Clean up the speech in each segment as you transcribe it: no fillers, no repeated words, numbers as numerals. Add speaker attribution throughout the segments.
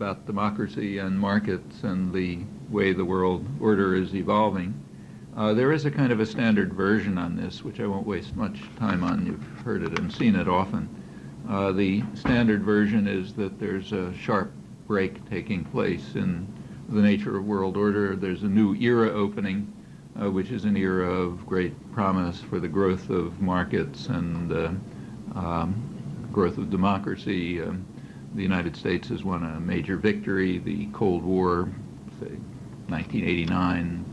Speaker 1: about democracy and markets and the way the world order is evolving. There is a kind of a standard version on this, which I won't waste much time on. You've heard it and seen it often. The standard version is that there's a sharp break taking place in the nature of world order. There's a new era opening, which is an era of great promise for the growth of markets and growth of democracy. The United States has won a major victory. The Cold War, say, 1989,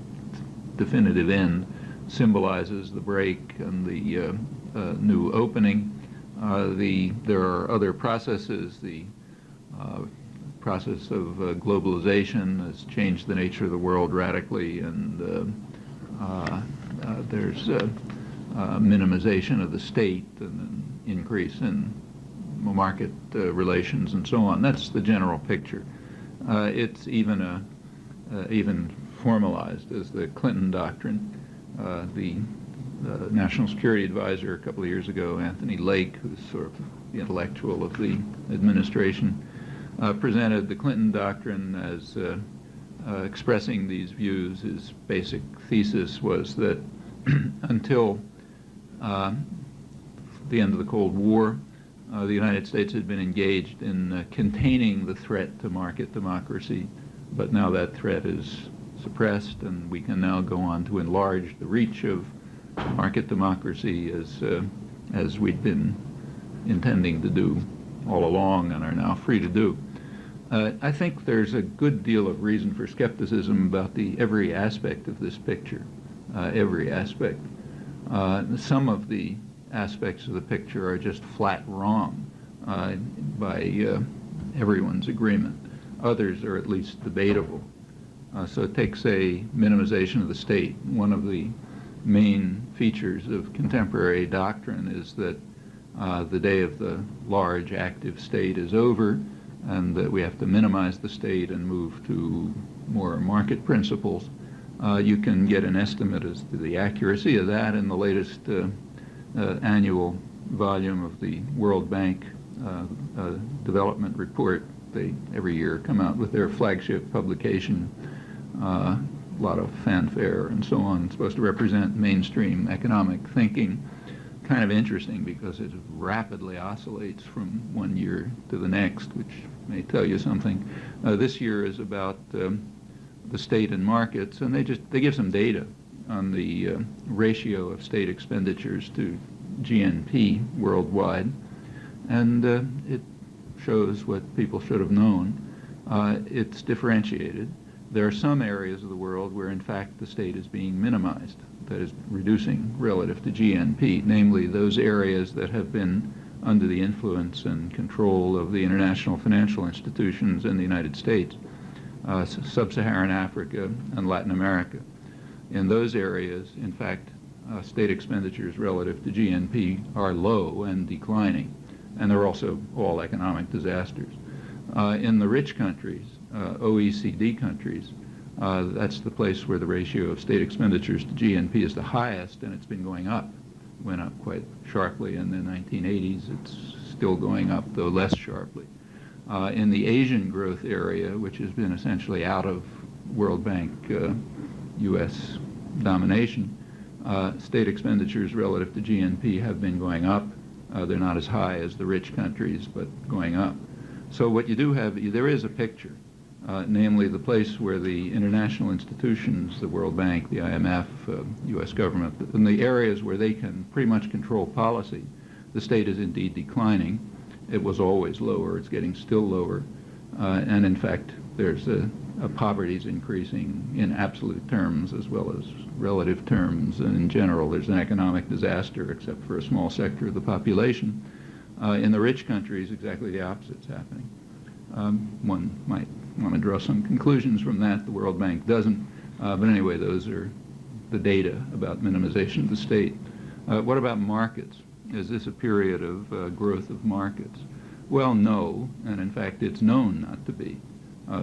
Speaker 1: definitive end, symbolizes the break and the new opening. There are other processes. The process of globalization has changed the nature of the world radically, and there's minimization of the state and an increase in market relations and so on. That's the general picture. It's even formalized as the Clinton doctrine. The National Security Advisor a couple of years ago, Anthony Lake, who's sort of the intellectual of the administration, presented the Clinton doctrine as expressing these views. His basic thesis was that until the end of the Cold War, the United States had been engaged in containing the threat to market democracy, but now that threat is suppressed, and we can now go on to enlarge the reach of market democracy as we'd been intending to do all along and are now free to do. I think there's a good deal of reason for skepticism about every aspect of this picture, every aspect. Some of the aspects of the picture are just flat wrong by everyone's agreement. Others are at least debatable. So it takes a minimization of the state. One of the main features of contemporary doctrine is that the day of the large active state is over, and that we have to minimize the state and move to more market principles. You can get an estimate as to the accuracy of that in the latest annual volume of the World Bank Development Report. They every year come out with their flagship publication, a lot of fanfare and so on. It's supposed to represent mainstream economic thinking. Kind of interesting because it rapidly oscillates from one year to the next, which may tell you something. This year is about the state and markets, and they give some data on the ratio of state expenditures to GNP worldwide, and it shows what people should have known. It's differentiated. There are some areas of the world where, in fact, the state is being minimized, that is, reducing relative to GNP, namely those areas that have been under the influence and control of the international financial institutions in the United States, Sub-Saharan Africa and Latin America. In those areas, in fact, state expenditures relative to GNP are low and declining, and they're also all economic disasters. In the rich countries, OECD countries, that's the place where the ratio of state expenditures to GNP is the highest, and it's been going up. Went up quite sharply in the 1980s. It's still going up, though less sharply. In the Asian growth area, which has been essentially out of World Bank U.S. domination, state expenditures relative to GNP have been going up. They're not as high as the rich countries, but going up. So what you do have, there is a picture, namely the place where the international institutions, the World Bank, the IMF, U.S. government, in the areas where they can pretty much control policy, the state is indeed declining. It was always lower. It's getting still lower. And in fact, there's poverty is increasing in absolute terms as well as relative terms. And in general, there's an economic disaster, except for a small sector of the population. In the rich countries, exactly the opposite is happening. One might want to draw some conclusions from that. The World Bank doesn't. But anyway, those are the data about minimization of the state. What about markets? Is this a period of growth of markets? Well, no, and in fact, it's known not to be.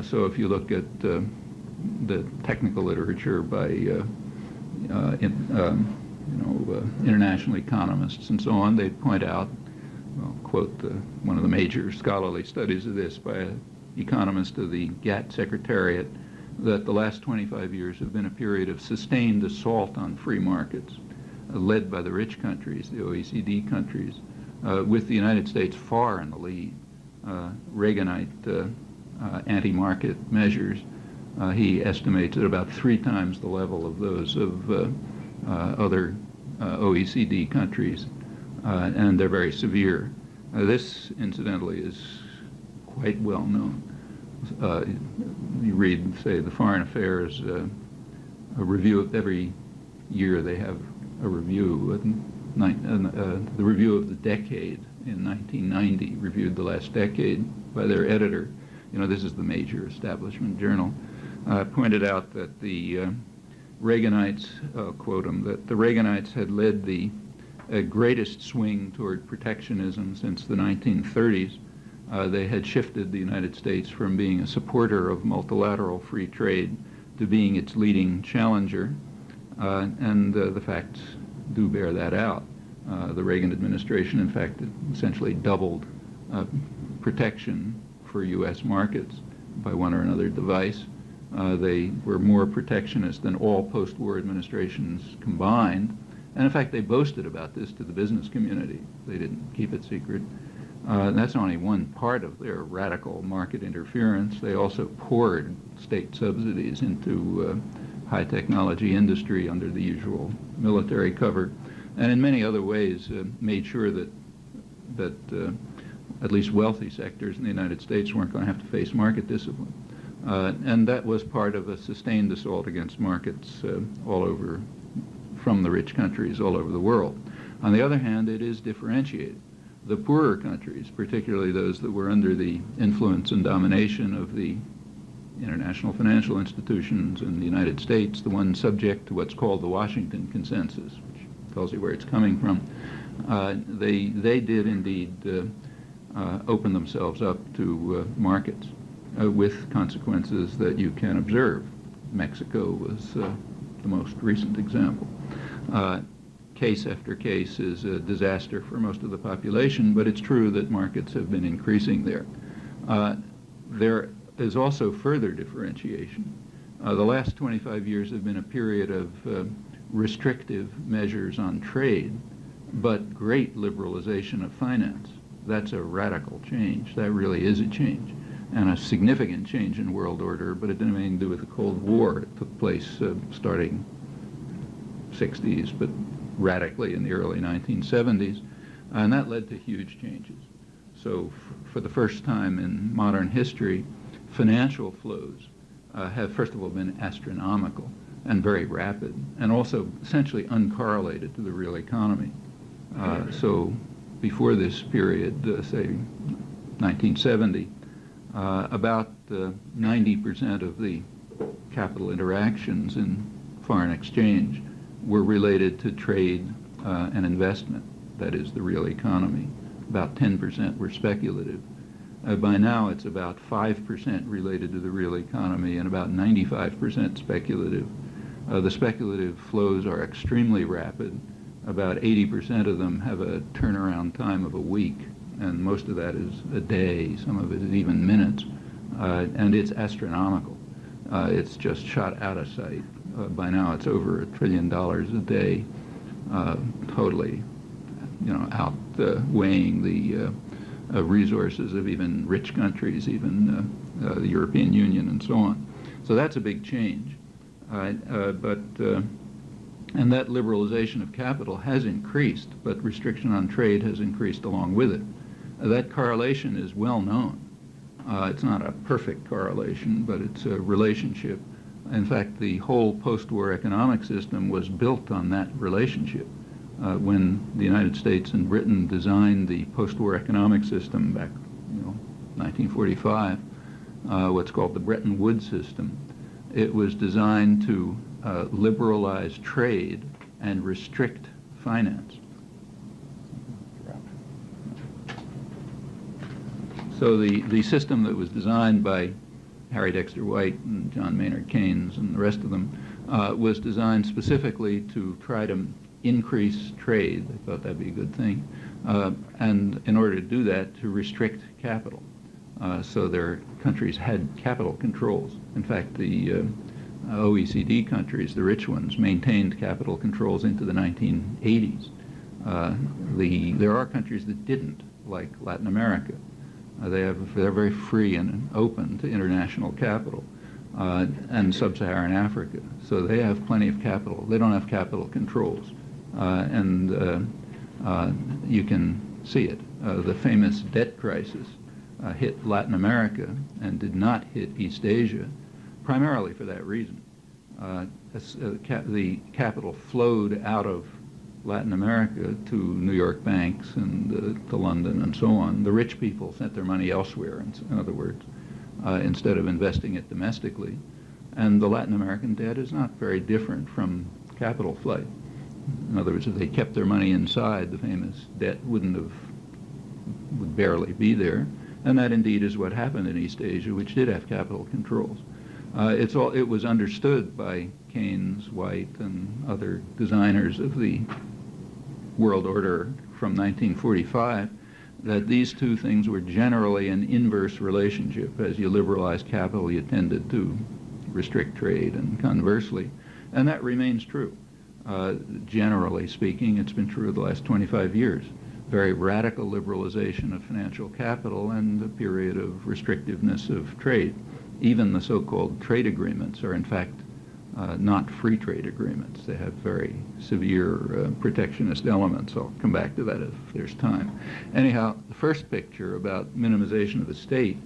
Speaker 1: So if you look at the technical literature by international economists and so on, they point out, I'll quote one of the major scholarly studies of this by a economist of the GATT Secretariat, that the last 25 years have been a period of sustained assault on free markets, led by the rich countries, the OECD countries, with the United States far in the lead. Reaganite anti-market measures, he estimates at about 3 times the level of those of other OECD countries, and they're very severe. This, incidentally, is quite well known. You read, say, the Foreign Affairs, a review of every year they have a review, the review of the decade in 1990, reviewed the last decade by their editor. You know, this is the major establishment journal. Pointed out that the Reaganites, quote them, that the Reaganites had led the greatest swing toward protectionism since the 1930s. They had shifted the United States from being a supporter of multilateral free trade to being its leading challenger, and the facts do bear that out. The Reagan administration, in fact, essentially doubled protection for U.S. markets by one or another device. They were more protectionist than all post-war administrations combined, and in fact they boasted about this to the business community. They didn't keep it secret. That's only one part of their radical market interference. They also poured state subsidies into high technology industry under the usual military cover, and in many other ways made sure that at least wealthy sectors in the United States weren't going to have to face market discipline. And that was part of a sustained assault against markets all over, from the rich countries all over the world. On the other hand, it is differentiated. The poorer countries, particularly those that were under the influence and domination of the international financial institutions in the United States, the ones subject to what's called the Washington Consensus, which tells you where it's coming from, they did indeed open themselves up to markets with consequences that you can observe. Mexico was the most recent example. Case after case is a disaster for most of the population, but it's true that markets have been increasing there. There is also further differentiation. The last 25 years have been a period of restrictive measures on trade, but great liberalization of finance. That's a radical change. That really is a change, and a significant change in world order, but it didn't have anything to do with the Cold War. It took place starting 60s, but radically in the early 1970s, and that led to huge changes. So for the first time in modern history, financial flows have first of all been astronomical and very rapid, and also essentially uncorrelated to the real economy. So before this period, say 1970, about 90% of the capital interactions in foreign exchange were related to trade and investment, that is the real economy. About 10% were speculative. By now it's about 5% related to the real economy and about 95% speculative. The speculative flows are extremely rapid. About 80% of them have a turnaround time of a week, and most of that is a day, some of it is even minutes, and it's astronomical. It's just shot out of sight. By now it's over $1 trillion a day, totally, outweighing the resources of even rich countries, even the European Union and so on. So that's a big change. And that liberalization of capital has increased, but restriction on trade has increased along with it. That correlation is well known. It's not a perfect correlation, but it's a relationship. In fact, the whole post-war economic system was built on that relationship. When the United States and Britain designed the post-war economic system back, 1945, what's called the Bretton Woods system, it was designed to liberalize trade and restrict finance. So the system that was designed by Harry Dexter White and John Maynard Keynes and the rest of them was designed specifically to try to increase trade. They thought that'd be a good thing. And in order to do that, to restrict capital. So their countries had capital controls. In fact, the OECD countries, the rich ones, maintained capital controls into the 1980s. There are countries that didn't, like Latin America. They're very free and open to international capital, and sub-Saharan Africa. So they have plenty of capital. They don't have capital controls, and you can see it. The famous debt crisis hit Latin America and did not hit East Asia, primarily for that reason. The capital flowed out of Latin America to New York banks and to London and so on. The rich people sent their money elsewhere, in other words, instead of investing it domestically. And the Latin American debt is not very different from capital flight. In other words, if they kept their money inside, the famous debt would barely be there. And that indeed is what happened in East Asia, which did have capital controls. It was understood by Keynes, White, and other designers of the world order from 1945 that these two things were generally an inverse relationship. As you liberalized capital, you tended to restrict trade, and conversely. And that remains true. Generally speaking, it's been true the last 25 years. Very radical liberalization of financial capital and a period of restrictiveness of trade. Even the so-called trade agreements are in fact not free trade agreements. They have very severe protectionist elements. I'll come back to that if there's time. Anyhow, the first picture about minimization of the state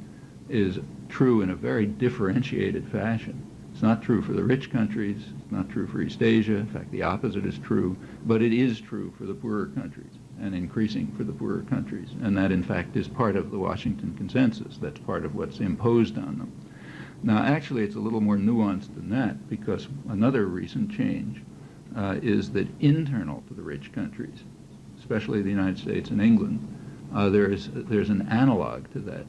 Speaker 1: is true in a very differentiated fashion. It's not true for the rich countries, it's not true for East Asia. In fact, the opposite is true, but it is true for the poorer countries, and increasing for the poorer countries. And that, in fact, is part of the Washington Consensus. That's part of what's imposed on them. Now, actually, it's a little more nuanced than that, because another recent change is that internal to the rich countries, especially the United States and England, there's an analog to that.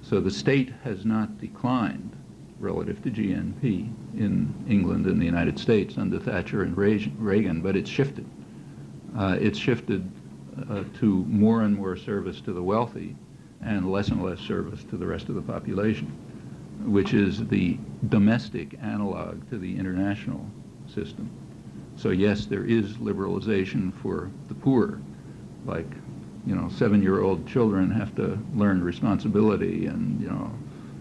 Speaker 1: So the state has not declined relative to GNP in England and the United States under Thatcher and Reagan, but it's shifted. It's shifted to more and more service to the wealthy and less service to the rest of the population, which is the domestic analog to the international system. So yes, there is liberalization for the poor, like, 7-year-old children have to learn responsibility and,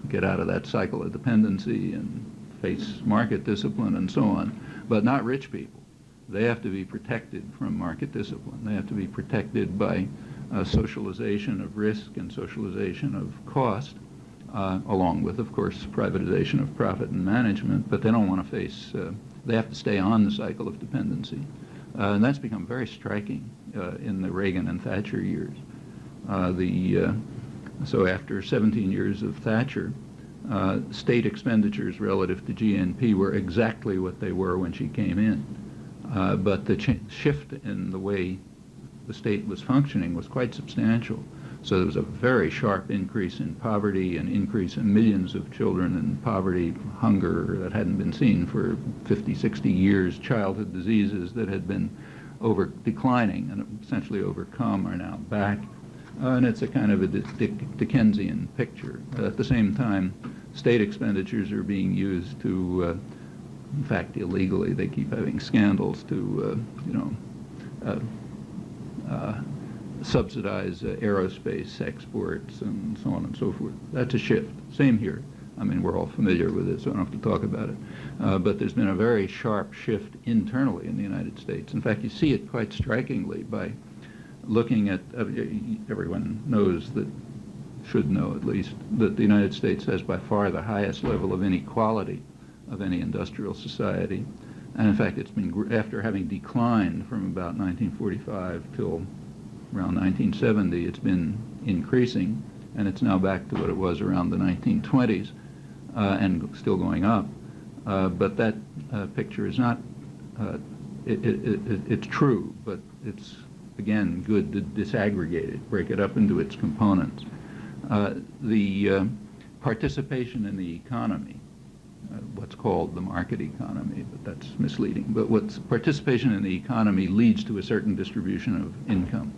Speaker 1: get out of that cycle of dependency and face market discipline and so on, but not rich people. They have to be protected from market discipline. They have to be protected by socialization of risk and socialization of cost, along with, of course, privatization of profit and management, but they don't want to face, they have to stay on the cycle of dependency. And that's become very striking in the Reagan and Thatcher years. So after 17 years of Thatcher, state expenditures relative to GNP were exactly what they were when she came in. But the shift in the way the state was functioning was quite substantial. So there was a very sharp increase in poverty, an increase in millions of children in poverty, hunger that hadn't been seen for 50, 60 years, childhood diseases that had been declining and essentially overcome are now back. And it's a kind of a Dickensian picture. At the same time, state expenditures are being used to, in fact, illegally, they keep having scandals to, subsidize aerospace exports and so on and so forth. That's a shift. Same here. I mean, we're all familiar with it, so I don't have to talk about it. But there's been a very sharp shift internally in the United States. In fact, you see it quite strikingly by looking at, everyone knows that, should know at least, that the United States has by far the highest level of inequality of any industrial society. And in fact, it's been, after having declined from about 1945 till around 1970, it's been increasing, and it's now back to what it was around the 1920s, and still going up. But that picture is not, it's true, but it's, again, good to disaggregate it, break it up into its components. The participation in the economy, what's called the market economy, but that's misleading. But what's participation in the economy leads to a certain distribution of income.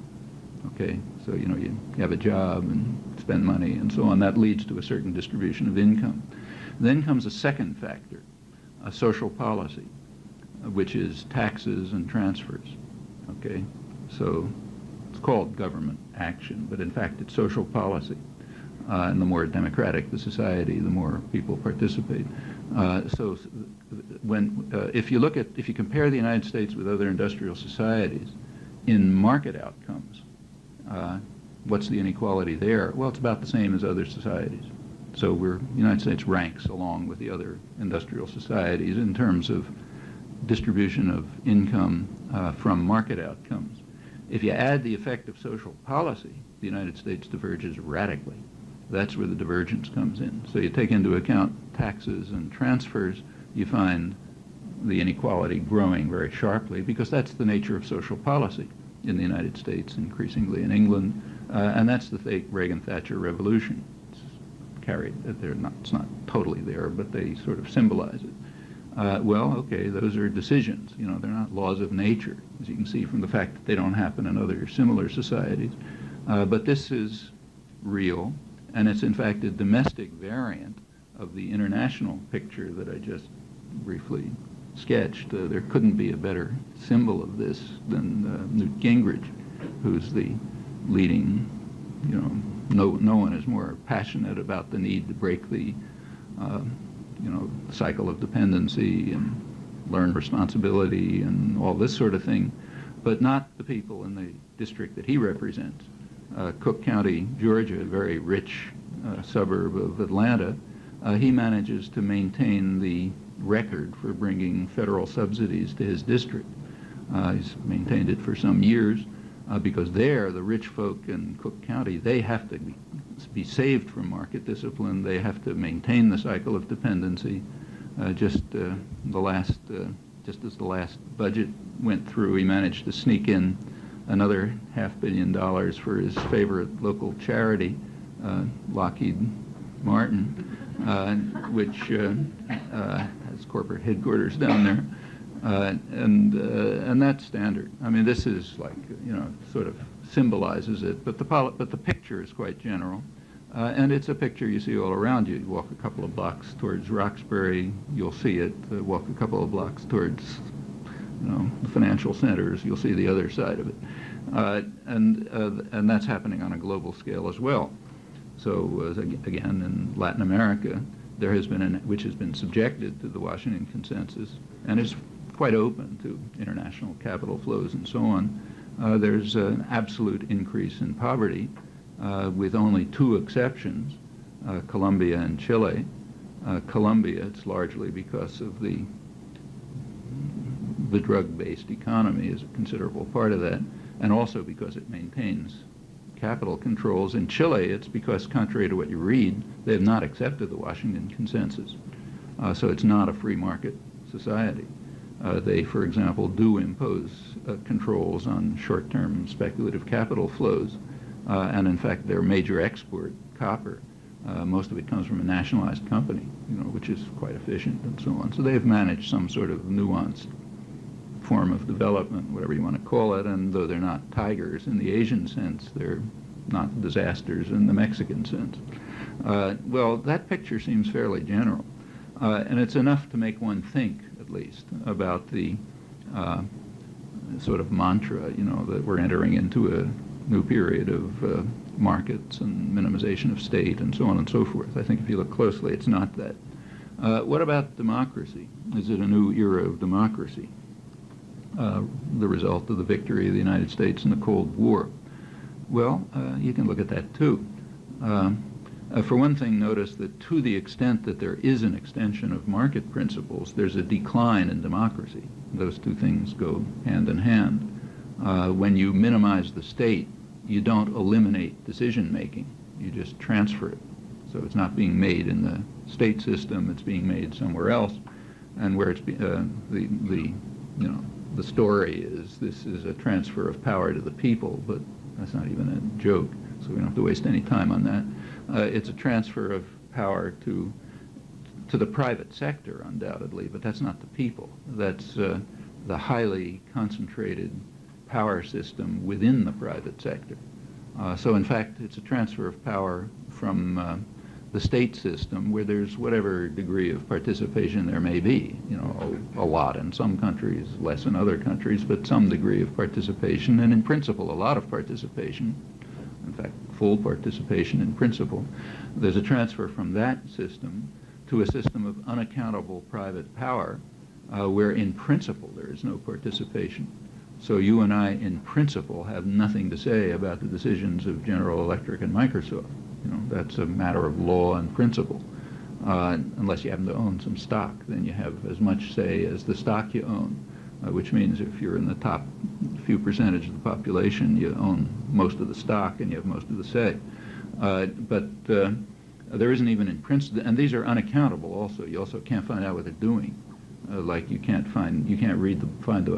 Speaker 1: Okay, so you have a job and spend money and so on. That leads to a certain distribution of income. Then comes a second factor, a social policy, which is taxes and transfers. Okay, so it's called government action, but in fact it's social policy. And the more democratic the society, the more people participate. So if you compare the United States with other industrial societies in market outcomes, what's the inequality there? Well, it's about the same as other societies. So the United States ranks along with the other industrial societies in terms of distribution of income from market outcomes. If you add the effect of social policy, the United States diverges radically. That's where the divergence comes in. So you take into account taxes and transfers, you find the inequality growing very sharply because that's the nature of social policy in the United States, increasingly in England, and that's the Reagan-Thatcher revolution. It's carried, it's not totally there, but they sort of symbolize it. Well, okay, those are decisions. They're not laws of nature, as you can see from the fact that they don't happen in other similar societies. But this is real. And it's in fact a domestic variant of the international picture that I just briefly sketched. There couldn't be a better symbol of this than Newt Gingrich, who's the leading, no one is more passionate about the need to break the, cycle of dependency and learn responsibility and all this sort of thing, but not the people in the district that he represents. Cook County, Georgia, a very rich suburb of Atlanta, he manages to maintain the record for bringing federal subsidies to his district. He's maintained it for some years because there, the rich folk in Cook County, they have to be saved from market discipline. They have to maintain the cycle of dependency. Just as the last budget went through, he managed to sneak in another $500 million for his favorite local charity, Lockheed Martin, which has corporate headquarters down there, and that's standard. I mean, this is like sort of symbolizes it, but the picture is quite general, and it's a picture you see all around you. You walk a couple of blocks towards Roxbury, you'll see it. Walk a couple of blocks towards the financial centers, you'll see the other side of it. And that's happening on a global scale as well. So again, in Latin America, there has been, which has been subjected to the Washington Consensus, and is quite open to international capital flows and so on. There's an absolute increase in poverty, with only two exceptions, Colombia and Chile. Colombia, it's largely because of the drug-based economy is a considerable part of that, and also because it maintains capital controls. In Chile, it's because, contrary to what you read, they have not accepted the Washington Consensus. So it's not a free market society. They, for example, do impose controls on short-term speculative capital flows, and in fact, their major export, copper, most of it comes from a nationalized company, which is quite efficient and so on. So they've managed some sort of nuanced form of development, whatever you want to call it, and though they're not tigers in the Asian sense, they're not disasters in the Mexican sense. Well, that picture seems fairly general, and it's enough to make one think, at least, about the sort of mantra, that we're entering into a new period of markets and minimization of state and so on and so forth. I think if you look closely, it's not that. What about democracy? Is it a new era of democracy? The result of the victory of the United States in the Cold War. Well, you can look at that too. For one thing, notice that to the extent that there is an extension of market principles, there's a decline in democracy. Those two things go hand in hand. When you minimize the state, you don't eliminate decision-making. You just transfer it. So it's not being made in the state system, it's being made somewhere else. And where it's the story is this is a transfer of power to the people, but that's not even a joke, so we don't have to waste any time on that. It's a transfer of power to the private sector, undoubtedly, but that's not the people. That's the highly concentrated power system within the private sector. So in fact, it's a transfer of power from the state system, where there's whatever degree of participation there may be, a lot in some countries, less in other countries, but some degree of participation, and in principle, a lot of participation, in fact, full participation in principle. There's a transfer from that system to a system of unaccountable private power, where in principle there is no participation. So you and I, in principle, have nothing to say about the decisions of General Electric and Microsoft. That's a matter of law and principle. Unless you happen to own some stock, then you have as much say as the stock you own, which means if you're in the top few percentage of the population, you own most of the stock and you have most of the say. But there isn't even in principle, and these are unaccountable also. You also can't find out what they're doing. Like you can't find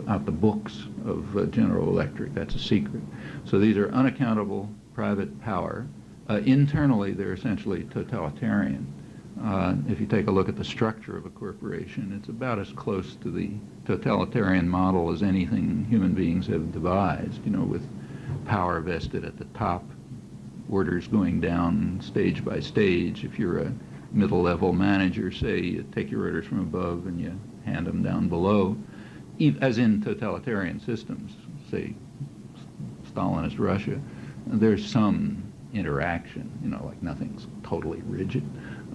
Speaker 1: out the books of General Electric. That's a secret. So these are unaccountable private power. Internally, they're essentially totalitarian. If you take a look at the structure of a corporation, it's about as close to the totalitarian model as anything human beings have devised, with power vested at the top, orders going down stage by stage. If you're a middle-level manager, say, you take your orders from above and you hand them down below, as in totalitarian systems, say Stalinist Russia, there's some interaction, like nothing's totally rigid,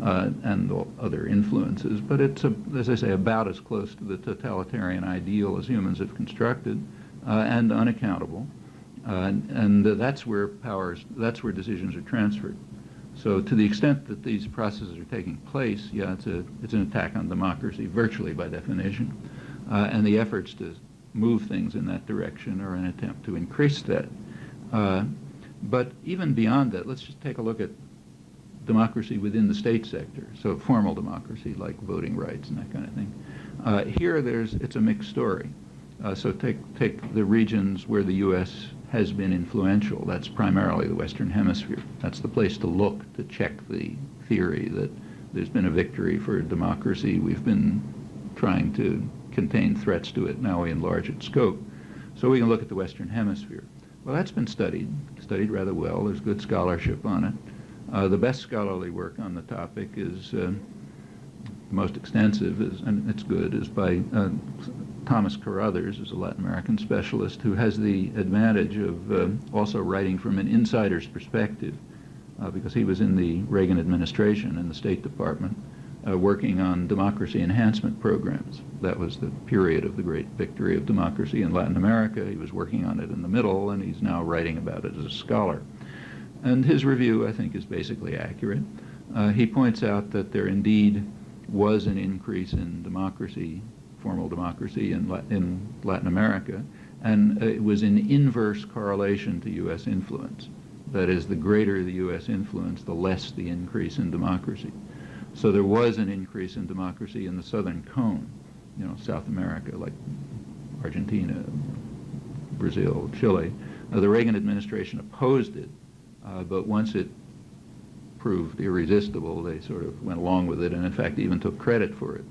Speaker 1: and other influences, but it's, as I say, about as close to the totalitarian ideal as humans have constructed, and unaccountable, and that's where decisions are transferred. So to the extent that these processes are taking place, yeah, it's an attack on democracy, virtually by definition, and the efforts to move things in that direction are an attempt to increase that. But even beyond that, let's just take a look at democracy within the state sector, so formal democracy like voting rights and that kind of thing. Here it's a mixed story. So take the regions where the U.S. has been influential. That's primarily the Western Hemisphere. That's the place to look to check the theory that there's been a victory for democracy. We've been trying to contain threats to it. Now we enlarge its scope. So we can look at the Western Hemisphere. Well, that's been studied rather well. There's good scholarship on it. The best scholarly work on the topic is, the most extensive, and it's good, is by Thomas Carruthers, who's a Latin American specialist, who has the advantage of also writing from an insider's perspective, because he was in the Reagan administration in the State Department, working on democracy enhancement programs. That was the period of the great victory of democracy in Latin America. He was working on it in the middle, and he's now writing about it as a scholar. And his review, I think, is basically accurate. He points out that there indeed was an increase in democracy, formal democracy in Latin America, and it was in inverse correlation to U.S. influence. That is, the greater the U.S. influence, the less the increase in democracy. So there was an increase in democracy in the Southern Cone, South America, like Argentina, Brazil, Chile. The Reagan administration opposed it, but once it proved irresistible, they sort of went along with it and, in fact, even took credit for it.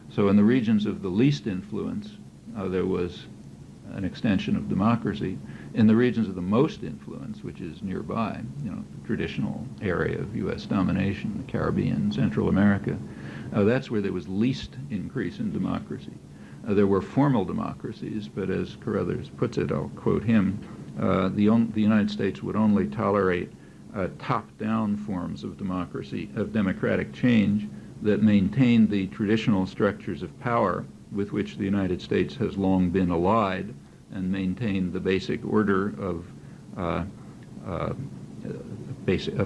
Speaker 1: So in the regions of the least influence, there was an extension of democracy. In the regions of the most influence, which is nearby, the traditional area of U.S. domination, the Caribbean, Central America, that's where there was least increase in democracy. There were formal democracies, but as Carruthers puts it, I'll quote him, the United States would only tolerate top-down forms of democracy, of democratic change, that maintained the traditional structures of power with which the United States has long been allied, and maintained the basic order of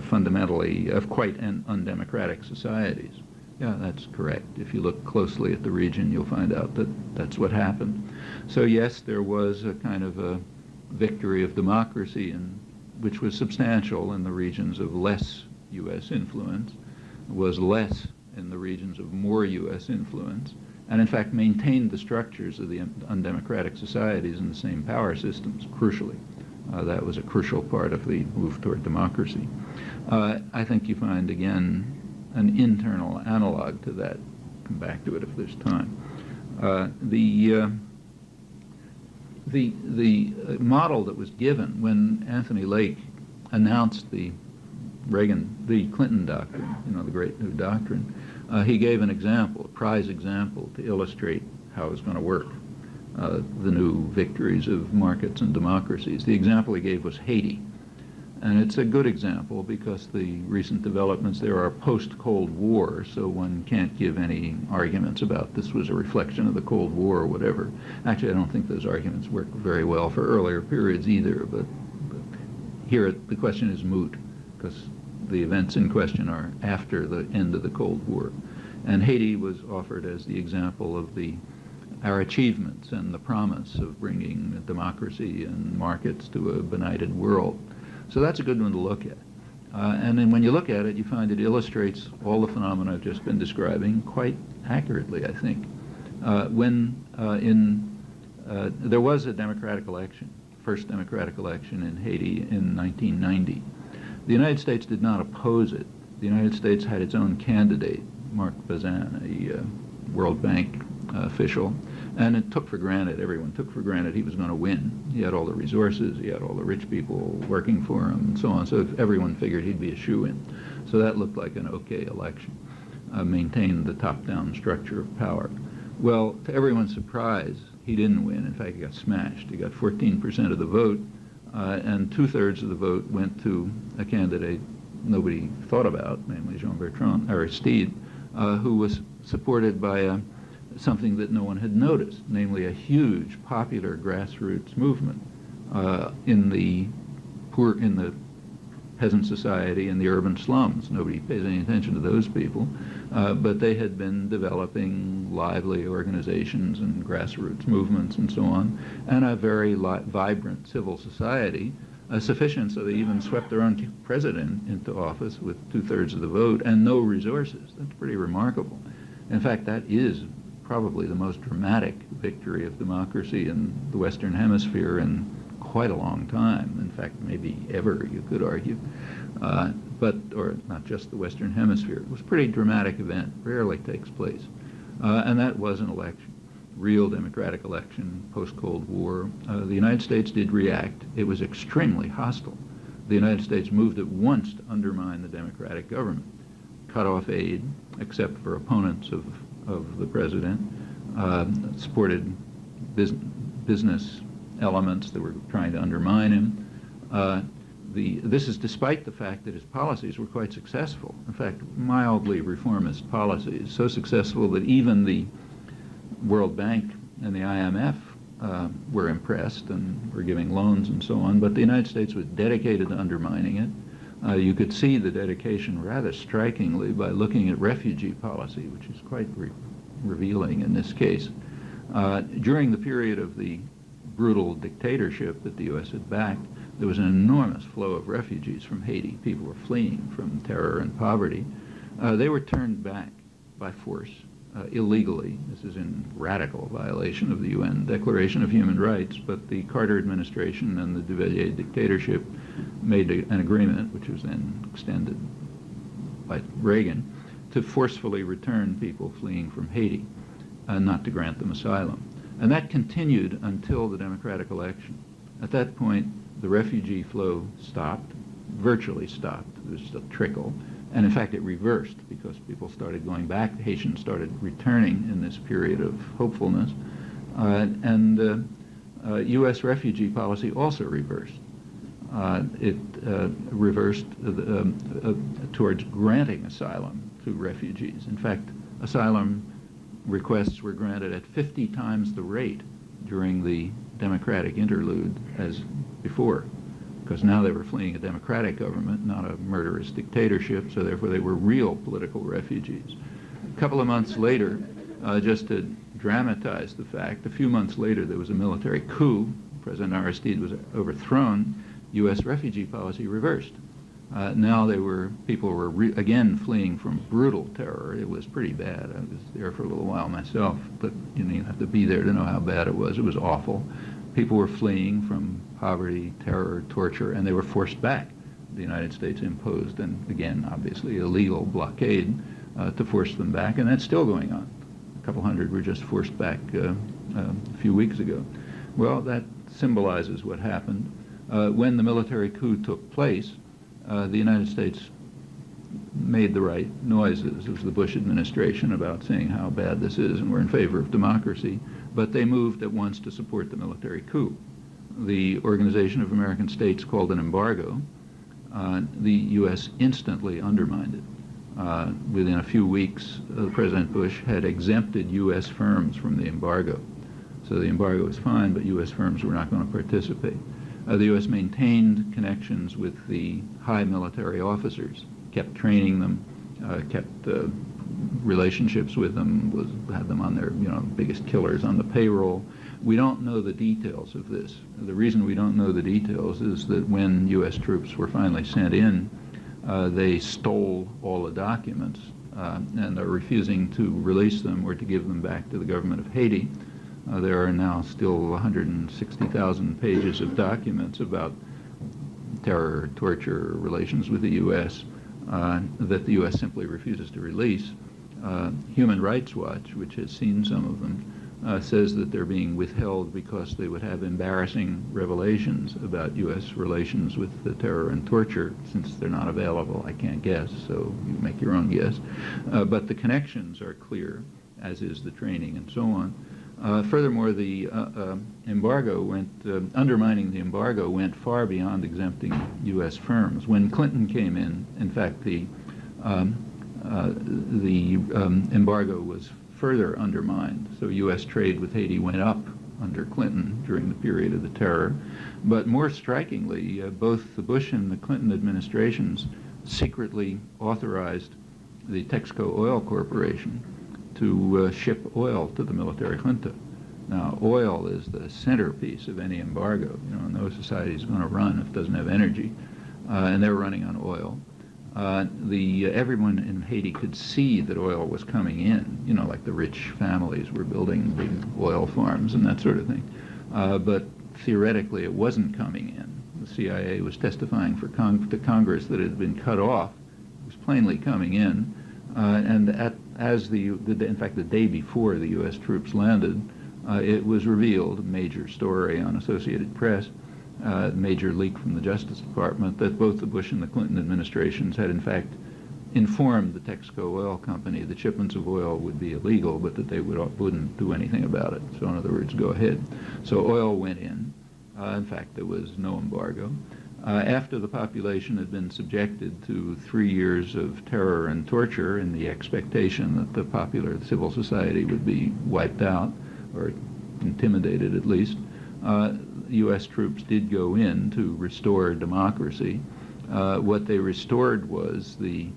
Speaker 1: fundamentally of quite undemocratic societies. Yeah, that's correct. If you look closely at the region, you'll find out that that's what happened. So yes, there was a kind of a victory of democracy, which was substantial in the regions of less U.S. influence, was less in the regions of more U.S. influence, and in fact maintained the structures of the undemocratic societies in the same power systems, crucially. That was a crucial part of the move toward democracy. I think you find, again, an internal analog to that. Come back to it if there's time. the model that was given when Anthony Lake announced the Clinton doctrine, the Great New Doctrine, he gave an example, a prize example, to illustrate how it was going to work, the new victories of markets and democracies. The example he gave was Haiti. And it's a good example because the recent developments there are post-Cold War, so one can't give any arguments about this was a reflection of the Cold War or whatever. Actually, I don't think those arguments work very well for earlier periods either, but here the question is moot because the events in question are after the end of the Cold War. And Haiti was offered as the example of our achievements and the promise of bringing democracy and markets to a benighted world. So that's a good one to look at. And then when you look at it, you find it illustrates all the phenomena I've just been describing quite accurately, I think. There was a democratic election, first democratic election in Haiti in 1990. The United States did not oppose it. The United States had its own candidate, Marc Bazin, a World Bank official, and it took for granted, everyone took for granted he was going to win. He had all the resources, he had all the rich people working for him, and so on, so everyone figured he'd be a shoo-in. So that looked like an okay election, maintained the top-down structure of power. Well, to everyone's surprise, he didn't win. In fact, he got smashed. He got 14% of the vote, and two-thirds of the vote went to a candidate nobody thought about, namely Jean-Bertrand Aristide, who was supported by something that no one had noticed, namely a huge popular grassroots movement in the peasant society and the urban slums. Nobody pays any attention to those people, but they had been developing lively organizations and grassroots movements and so on, and a very vibrant civil society, sufficient so they even swept their own president into office with two-thirds of the vote and no resources. That's pretty remarkable. In fact, that is probably the most dramatic victory of democracy in the Western Hemisphere in quite a long time. In fact, maybe ever, you could argue. Or not just the Western Hemisphere. It was a pretty dramatic event, rarely takes place. And that was an election, real democratic election, post-Cold War. The United States did react. It was extremely hostile. The United States moved at once to undermine the democratic government, cut off aid, except for opponents of the president, supported business elements that were trying to undermine him. This is despite the fact that his policies were quite successful. In fact, mildly reformist policies, so successful that even the World Bank and the IMF were impressed and were giving loans and so on, but the United States was dedicated to undermining it. You could see the dedication rather strikingly by looking at refugee policy, which is quite revealing in this case. During the period of the brutal dictatorship that the U.S. had backed, there was an enormous flow of refugees from Haiti. People were fleeing from terror and poverty. They were turned back by force, illegally. This is in radical violation of the UN Declaration of Human Rights, but the Carter administration and the Duvalier dictatorship made an agreement, which was then extended by Reagan, to forcefully return people fleeing from Haiti, not to grant them asylum. And that continued until the democratic election. At that point, the refugee flow stopped, virtually stopped. There was a trickle. And in fact, it reversed because people started going back. The Haitians started returning in this period of hopefulness. U.S. refugee policy also reversed. It reversed towards granting asylum to refugees. In fact, asylum requests were granted at 50 times the rate during the democratic interlude as before, because now they were fleeing a democratic government, not a murderous dictatorship, so therefore they were real political refugees. A couple of months later, just to dramatize the fact, a few months later there was a military coup. President Aristide was overthrown. U.S. refugee policy reversed. Now people were again fleeing from brutal terror. It was pretty bad. I was there for a little while myself, but you have to be there to know how bad it was. It was awful. People were fleeing from poverty, terror, torture, and they were forced back. The United States imposed, and again, obviously, illegal blockade to force them back, and that's still going on. A couple hundred were just forced back a few weeks ago. Well, that symbolizes what happened. When the military coup took place, the United States made the right noises as the Bush administration about saying how bad this is and we're in favor of democracy, but they moved at once to support the military coup. The Organization of American States called an embargo. The U.S. instantly undermined it. Within a few weeks, President Bush had exempted U.S. firms from the embargo. So the embargo was fine, but U.S. firms were not going to participate. The U.S. maintained connections with the high military officers, kept training them, kept relationships with them, had them on their biggest killers on the payroll. We don't know the details of this. The reason we don't know the details is that when U.S. troops were finally sent in, they stole all the documents and are refusing to release them or to give them back to the government of Haiti. There are now still 160,000 pages of documents about terror, torture, relations with the U.S. That the U.S. simply refuses to release. Human Rights Watch, which has seen some of them, says that they're being withheld because they would have embarrassing revelations about U.S. relations with the terror and torture. Since they're not available, I can't guess, so you make your own guess. But the connections are clear, as is the training and so on. Furthermore, the embargo undermining the embargo went far beyond exempting U.S. firms. When Clinton came in fact, the embargo was further undermined. So U.S. trade with Haiti went up under Clinton during the period of the terror. But more strikingly, both the Bush and the Clinton administrations secretly authorized the Texaco Oil Corporation to ship oil to the military junta. Now, oil is the centerpiece of any embargo. No society is going to run if it doesn't have energy, and they're running on oil. Everyone in Haiti could see that oil was coming in. Like the rich families were building big oil farms and that sort of thing. But theoretically, it wasn't coming in. The CIA was testifying to Congress that it had been cut off. It was plainly coming in, and in fact, the day before the U.S. troops landed, it was revealed, a major story on Associated Press, major leak from the Justice Department, that both the Bush and the Clinton administrations had in fact informed the Texaco Oil Company that shipments of oil would be illegal, but that they wouldn't do anything about it. So in other words, go ahead. So oil went in. In fact, there was no embargo. After the population had been subjected to 3 years of terror and torture in the expectation that the popular civil society would be wiped out, or intimidated at least, U.S. troops did go in to restore democracy. What they restored was the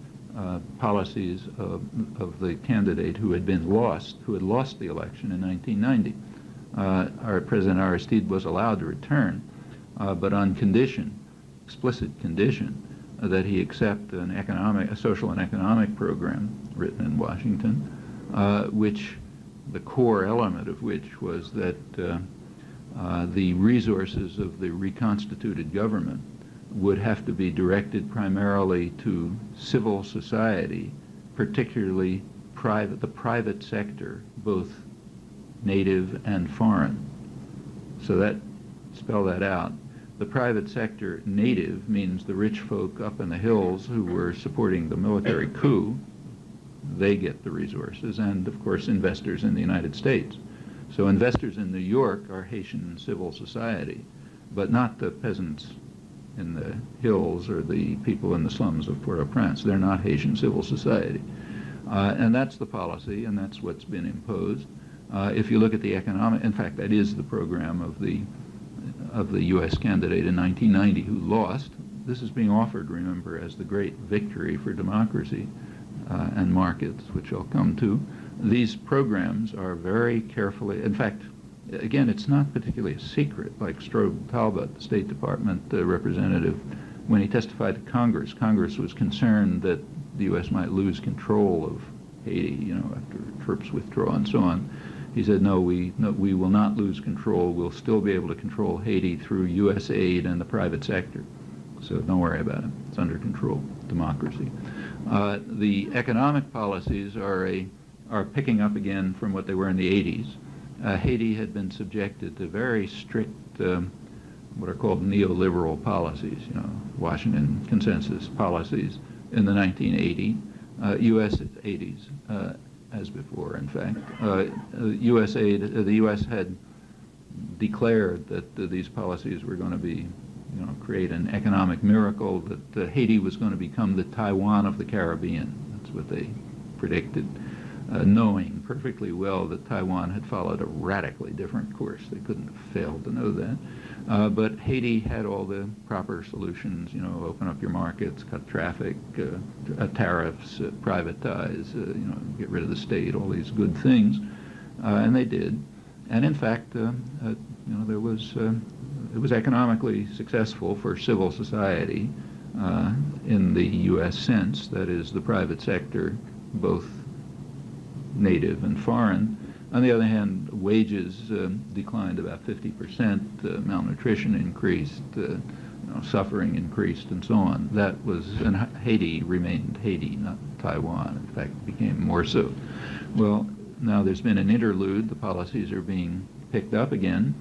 Speaker 1: policies of the candidate who had lost the election in 1990. Our President Aristide was allowed to return, but on condition, explicit condition, that he accept a social and economic program written in Washington, which the core element of which was that the resources of the reconstituted government would have to be directed primarily to civil society, particularly the private sector, both native and foreign. So spell that out. The private sector, native, means the rich folk up in the hills who were supporting the military coup. They get the resources, and of course investors in the United States. So investors in New York are Haitian civil society, but not the peasants in the hills or the people in the slums of Port-au-Prince. They're not Haitian civil society. And that's the policy, and that's what's been imposed. If you look at the economic, in fact, that is the program of the U.S. candidate in 1990 who lost. This is being offered, remember, as the great victory for democracy and markets, which I'll come to. These programs are very carefully, in fact, again, it's not particularly a secret, like Strobe Talbot, the State Department representative, when he testified to Congress was concerned that the U.S. might lose control of Haiti, after troops withdraw and so on. He said, no, we will not lose control. We'll still be able to control Haiti through U.S. aid and the private sector. So don't worry about it. It's under control, democracy. The economic policies are picking up again from what they were in the 80s. Haiti had been subjected to very strict, what are called neoliberal policies, Washington Consensus policies in the 1980s, U.S. 80s, as before, in fact. U.S. aid, the U.S. had declared that these policies were going to be, create an economic miracle, that Haiti was going to become the Taiwan of the Caribbean. That's what they predicted, knowing perfectly well that Taiwan had followed a radically different course. They couldn't have failed to know that. But Haiti had all the proper solutions, open up your markets, cut traffic, tariffs, privatize, get rid of the state, all these good things, and they did. And in fact, there was it was economically successful for civil society in the U.S. sense, that is, the private sector, both native and foreign. On the other hand, wages declined about 50%, malnutrition increased, suffering increased, and so on. That was, and Haiti remained Haiti, not Taiwan. In fact, became more so. Well, now there's been an interlude. The policies are being picked up again.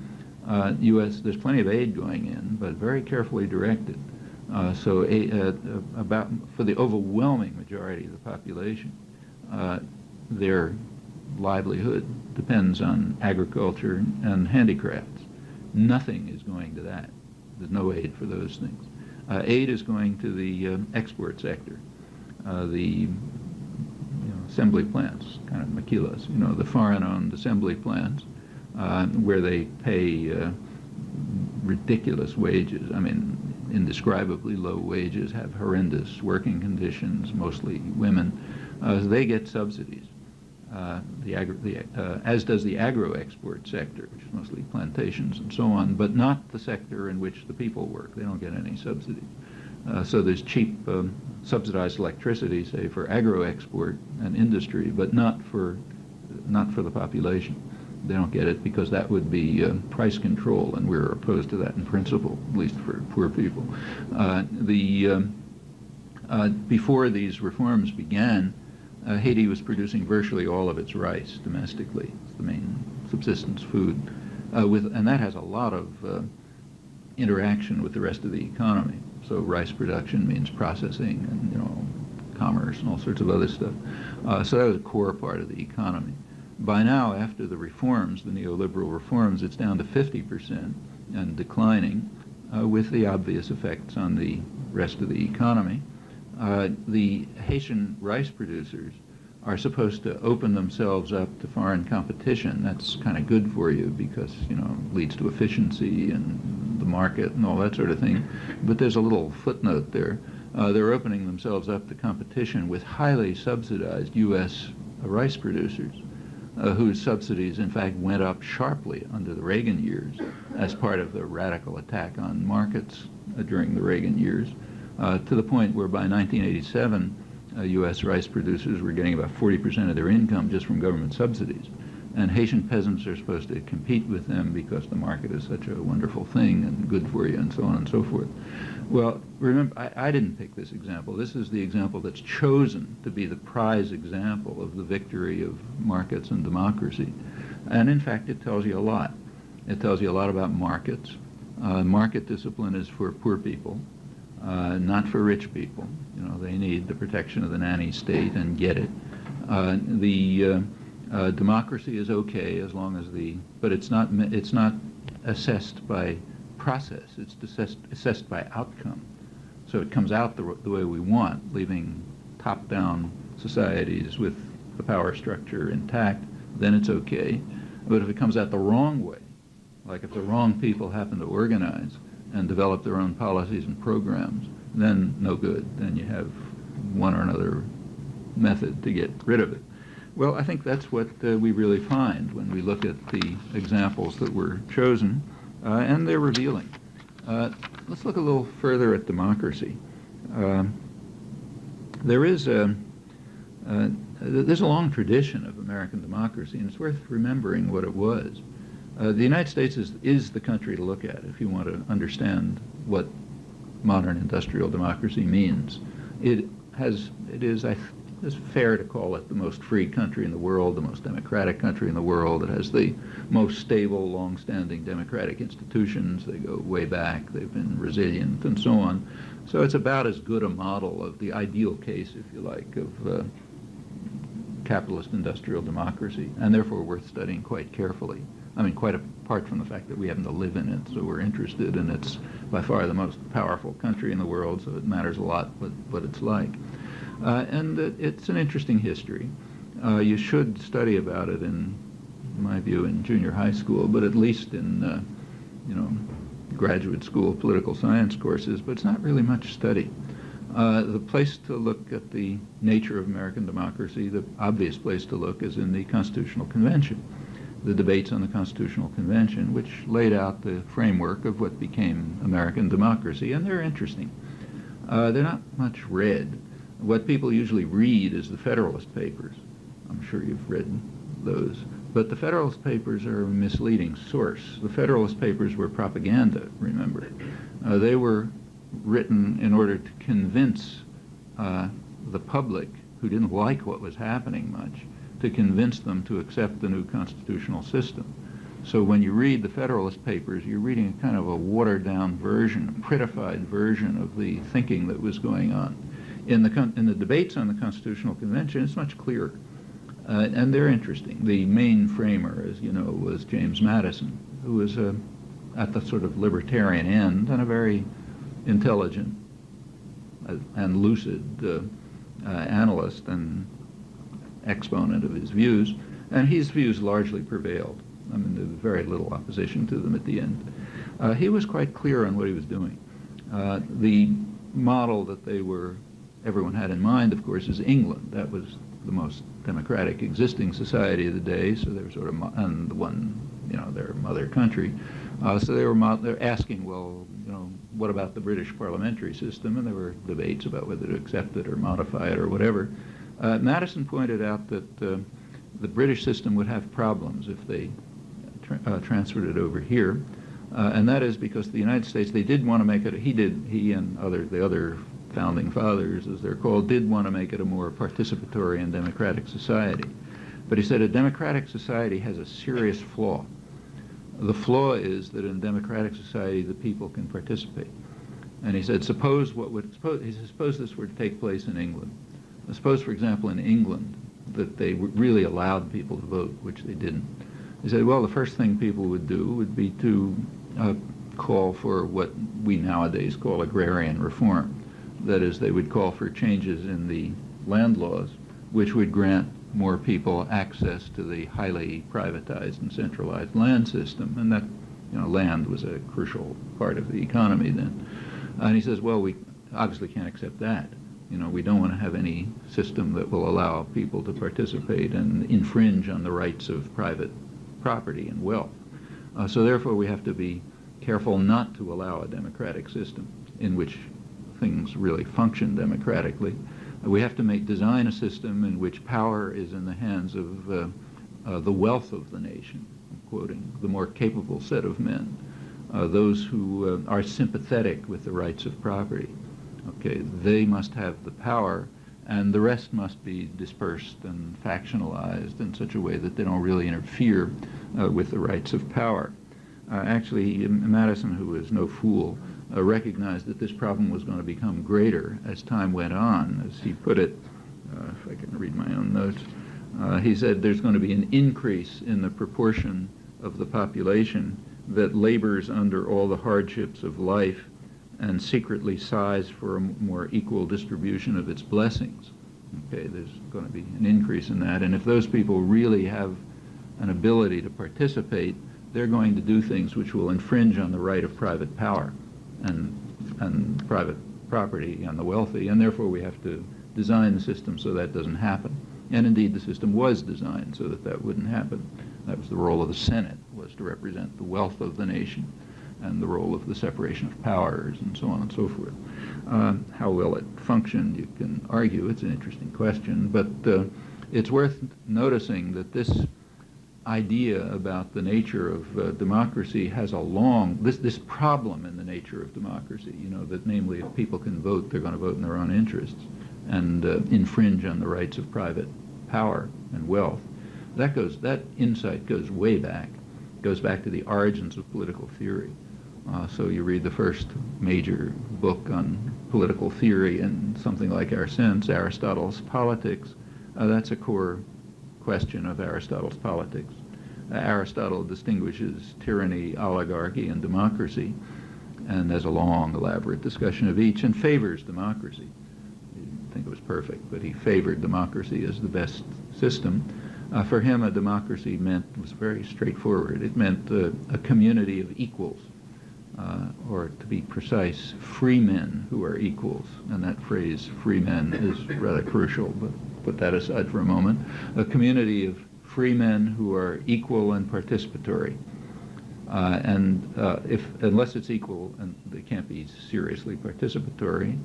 Speaker 1: There's plenty of aid going in, but very carefully directed. For the overwhelming majority of the population, their livelihood depends on agriculture and handicrafts. Nothing is going to that. There's no aid for those things. Aid is going to the export sector, the assembly plants, kind of maquilas, the foreign-owned assembly plants, where they pay ridiculous wages. I mean, indescribably low wages, have horrendous working conditions, mostly women. They get subsidies. As does the agro-export sector, which is mostly plantations and so on, but not the sector in which the people work. They don't get any subsidies. So there's cheap subsidized electricity, say, for agro-export and industry, but not for the population. They don't get it because that would be price control, and we're opposed to that in principle, at least for poor people. Before these reforms began, Haiti was producing virtually all of its rice domestically. It's the main subsistence food, and that has a lot of interaction with the rest of the economy. So rice production means processing and commerce and all sorts of other stuff. So that was a core part of the economy. By now, after the reforms, the neoliberal reforms, it's down to 50% and declining, with the obvious effects on the rest of the economy. The Haitian rice producers are supposed to open themselves up to foreign competition. That's kind of good for you because, it leads to efficiency and the market and all that sort of thing. But there's a little footnote there. They're opening themselves up to competition with highly subsidized U.S. rice producers, whose subsidies, in fact, went up sharply under the Reagan years as part of the radical attack on markets during the Reagan years, to the point where by 1987, U.S. rice producers were getting about 40% of their income just from government subsidies. And Haitian peasants are supposed to compete with them because the market is such a wonderful thing and good for you and so on and so forth. Well, remember, I didn't pick this example. This is the example that's chosen to be the prize example of the victory of markets and democracy. And in fact, it tells you a lot. It tells you a lot about markets. Market discipline is for poor people, not for rich people. They need the protection of the nanny state and get it. Democracy is okay as long as but it's not assessed by process. It's assessed by outcome. So it comes out the way we want, leaving top-down societies with the power structure intact, then it's okay. But if it comes out the wrong way, like if the wrong people happen to organize and develop their own policies and programs, then no good. Then you have one or another method to get rid of it. Well, I think that's what we really find when we look at the examples that were chosen, and they're revealing. Let's look a little further at democracy. There's a long tradition of American democracy, and it's worth remembering what it was. The United States is the country to look at if you want to understand what modern industrial democracy means. It is, it's fair to call it the most free country in the world, the most democratic country in the world. It has the most stable, long-standing democratic institutions. They go way back. They've been resilient and so on. So it's about as good a model of the ideal case, if you like, of capitalist industrial democracy, and therefore worth studying quite carefully. I mean, quite apart from the fact that we happen to live in it, so we're interested, and it's by far the most powerful country in the world, so it matters a lot what it's like. And it's an interesting history. You should study about it, in my view, in junior high school, but at least in, graduate school political science courses, but it's not really much study. The place to look at the nature of American democracy, the obvious place to look, is in the Constitutional Convention. The debates on the Constitutional Convention, which laid out the framework of what became American democracy, and they're interesting. They're not much read. What people usually read is the Federalist Papers. I'm sure you've read those. But the Federalist Papers are a misleading source. The Federalist Papers were propaganda, remember. They were written in order to convince the public, who didn't like what was happening much, to convince them to accept the new constitutional system. So when you read the Federalist Papers, you're reading kind of a watered-down version, a prettified version of the thinking that was going on. In the debates on the Constitutional Convention, it's much clearer, and they're interesting. The main framer, as you know, was James Madison, who was at the sort of libertarian end and a very intelligent and lucid analyst and exponent of his views, and his views largely prevailed. I mean, there was very little opposition to them at the end. He was quite clear on what he was doing. The model that everyone had in mind, of course, is England. That was the most democratic existing society of the day, so they were sort of, and the one, their mother country. So they're asking, well, what about the British parliamentary system? And there were debates about whether to accept it or modify it or whatever. Madison pointed out that the British system would have problems if they transferred it over here, and that is because the United States, they did want to make it, he and the other founding fathers, as they're called, did want to make it a more participatory and democratic society. But he said a democratic society has a serious flaw. The flaw is that in a democratic society, the people can participate. And he said, suppose this were to take place in England. Suppose, for example, in England, that they really allowed people to vote, which they didn't. He said, well, the first thing people would do would be to call for what we nowadays call agrarian reform. That is, they would call for changes in the land laws, which would grant more people access to the highly privatized and centralized land system, and that, land was a crucial part of the economy then. And he says, well, we obviously can't accept that. We don't want to have any system that will allow people to participate and infringe on the rights of private property and wealth. So therefore, we have to be careful not to allow a democratic system in which things really function democratically. We have to design a system in which power is in the hands of the wealth of the nation, I'm quoting, the more capable set of men, those who are sympathetic with the rights of property. Okay, they must have the power, and the rest must be dispersed and factionalized in such a way that they don't really interfere with the rights of power. Actually, Madison, who was no fool, recognized that this problem was going to become greater as time went on. As he put it, if I can read my own notes, he said there's going to be an increase in the proportion of the population that labors under all the hardships of life and secretly sighs for a more equal distribution of its blessings. Okay, there's going to be an increase in that, and if those people really have an ability to participate, they're going to do things which will infringe on the right of private power and private property and the wealthy, and therefore we have to design the system so that doesn't happen. And indeed, the system was designed so that that wouldn't happen. That was the role of the Senate, was to represent the wealth of the nation, and the role of the separation of powers, and so on and so forth. How will it function? You can argue. It's an interesting question, but it's worth noticing that this idea about the nature of democracy has a long, this problem in the nature of democracy, that namely if people can vote, they're going to vote in their own interests. and infringe on the rights of private power and wealth. That insight goes way back, goes back to the origins of political theory. So you read the first major book on political theory in something like our sense, Aristotle's Politics. That's a core question of Aristotle's Politics. Aristotle distinguishes tyranny, oligarchy, and democracy, and there's a long, elaborate discussion of each, and favors democracy. He didn't think it was perfect, but he favored democracy as the best system. For him, a democracy was very straightforward. It meant a community of equals, or to be precise, free men who are equals. And that phrase, free men, is rather crucial, but put that aside for a moment. A community of free men who are equal and participatory. Unless it's equal, and they can't be seriously participatory,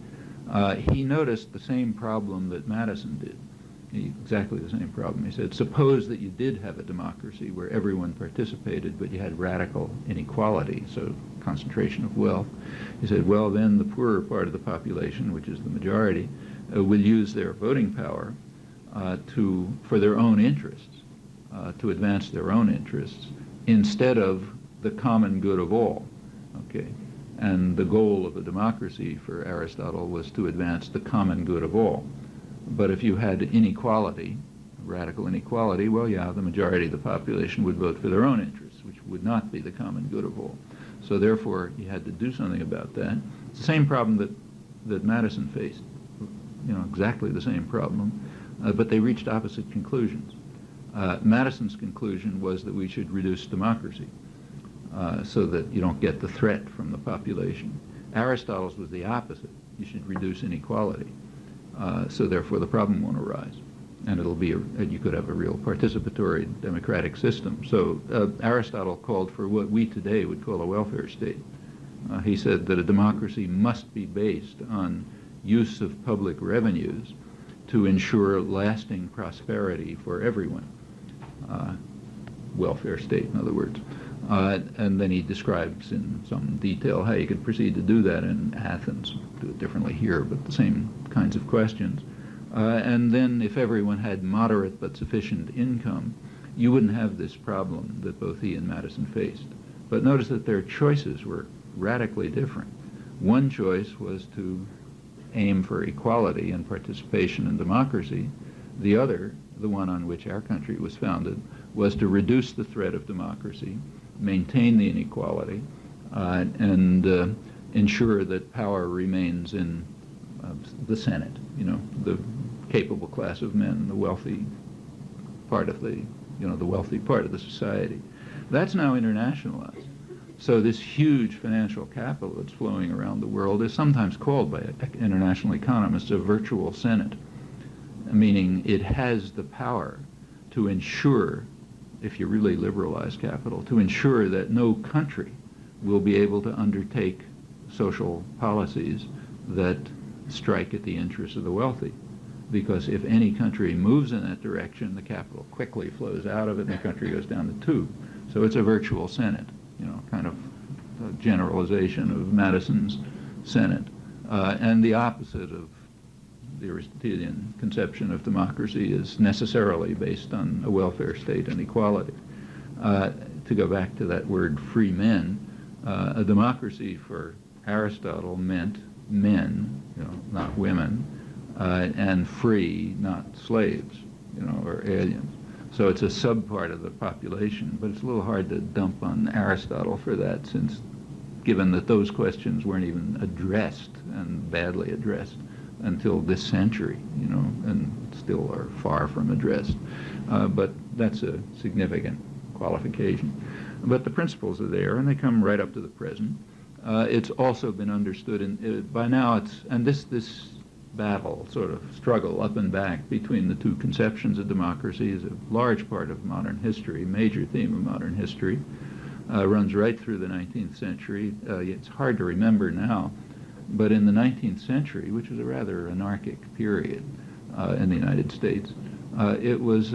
Speaker 1: he noticed the same problem that Madison did. Exactly the same problem. He said, suppose that you did have a democracy where everyone participated, but you had radical inequality, so concentration of wealth. He said, well, then the poorer part of the population, which is the majority, will use their voting power for their own interests, to advance their own interests, instead of the common good of all. Okay, and the goal of a democracy for Aristotle was to advance the common good of all. But if you had inequality, radical inequality, well, yeah, the majority of the population would vote for their own interests, which would not be the common good of all. So therefore, you had to do something about that. It's the same problem that Madison faced, exactly the same problem, but they reached opposite conclusions. Madison's conclusion was that we should reduce democracy so that you don't get the threat from the population. Aristotle's was the opposite. You should reduce inequality. So therefore the problem won't arise, and you could have a real participatory democratic system. So Aristotle called for what we today would call a welfare state. He said that a democracy must be based on use of public revenues to ensure lasting prosperity for everyone. Welfare state, in other words. And then he describes in some detail how you could proceed to do that in Athens. Do it differently here, but the same kinds of questions. And then if everyone had moderate but sufficient income, you wouldn't have this problem that both he and Madison faced. But notice that their choices were radically different. One choice was to aim for equality and participation in democracy. The other, the one on which our country was founded, was to reduce the threat of democracy, maintain the inequality, and ensure that power remains in the Senate, the capable class of men, the wealthy part of the wealthy part of the society. That's now internationalized. So this huge financial capital that's flowing around the world is sometimes called by international economists a virtual Senate, meaning it has the power to ensure, if you really liberalize capital, to ensure that no country will be able to undertake social policies that strike at the interests of the wealthy. Because if any country moves in that direction, the capital quickly flows out of it and the country goes down the tube. So it's a virtual Senate, kind of a generalization of Madison's Senate. And the opposite of the Aristotelian conception of democracy is necessarily based on a welfare state and equality. To go back to that word free men, a democracy for Aristotle meant men, not women, and free, not slaves, or aliens. So it's a subpart of the population, but it's a little hard to dump on Aristotle for that, since given that those questions weren't even addressed, and badly addressed, until this century, and still are far from addressed. But that's a significant qualification. But the principles are there, and they come right up to the present. It's also been understood, by now this battle, sort of struggle up and back between the two conceptions of democracy is a large part of modern history, major theme of modern history, runs right through the 19th century. It's hard to remember now, but in the 19th century, which was a rather anarchic period in the United States, it was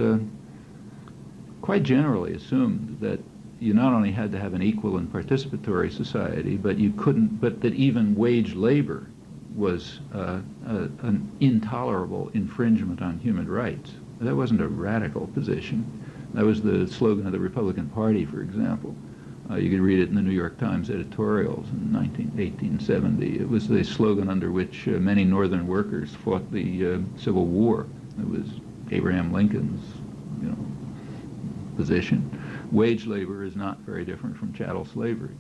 Speaker 1: quite generally assumed that you not only had to have an equal and participatory society, but that even wage labor was an intolerable infringement on human rights. That wasn't a radical position. That was the slogan of the Republican Party, for example. You could read it in the New York Times editorials in 1870. It was the slogan under which many Northern workers fought the Civil War. It was Abraham Lincoln's, position. Wage labor is not very different from chattel slavery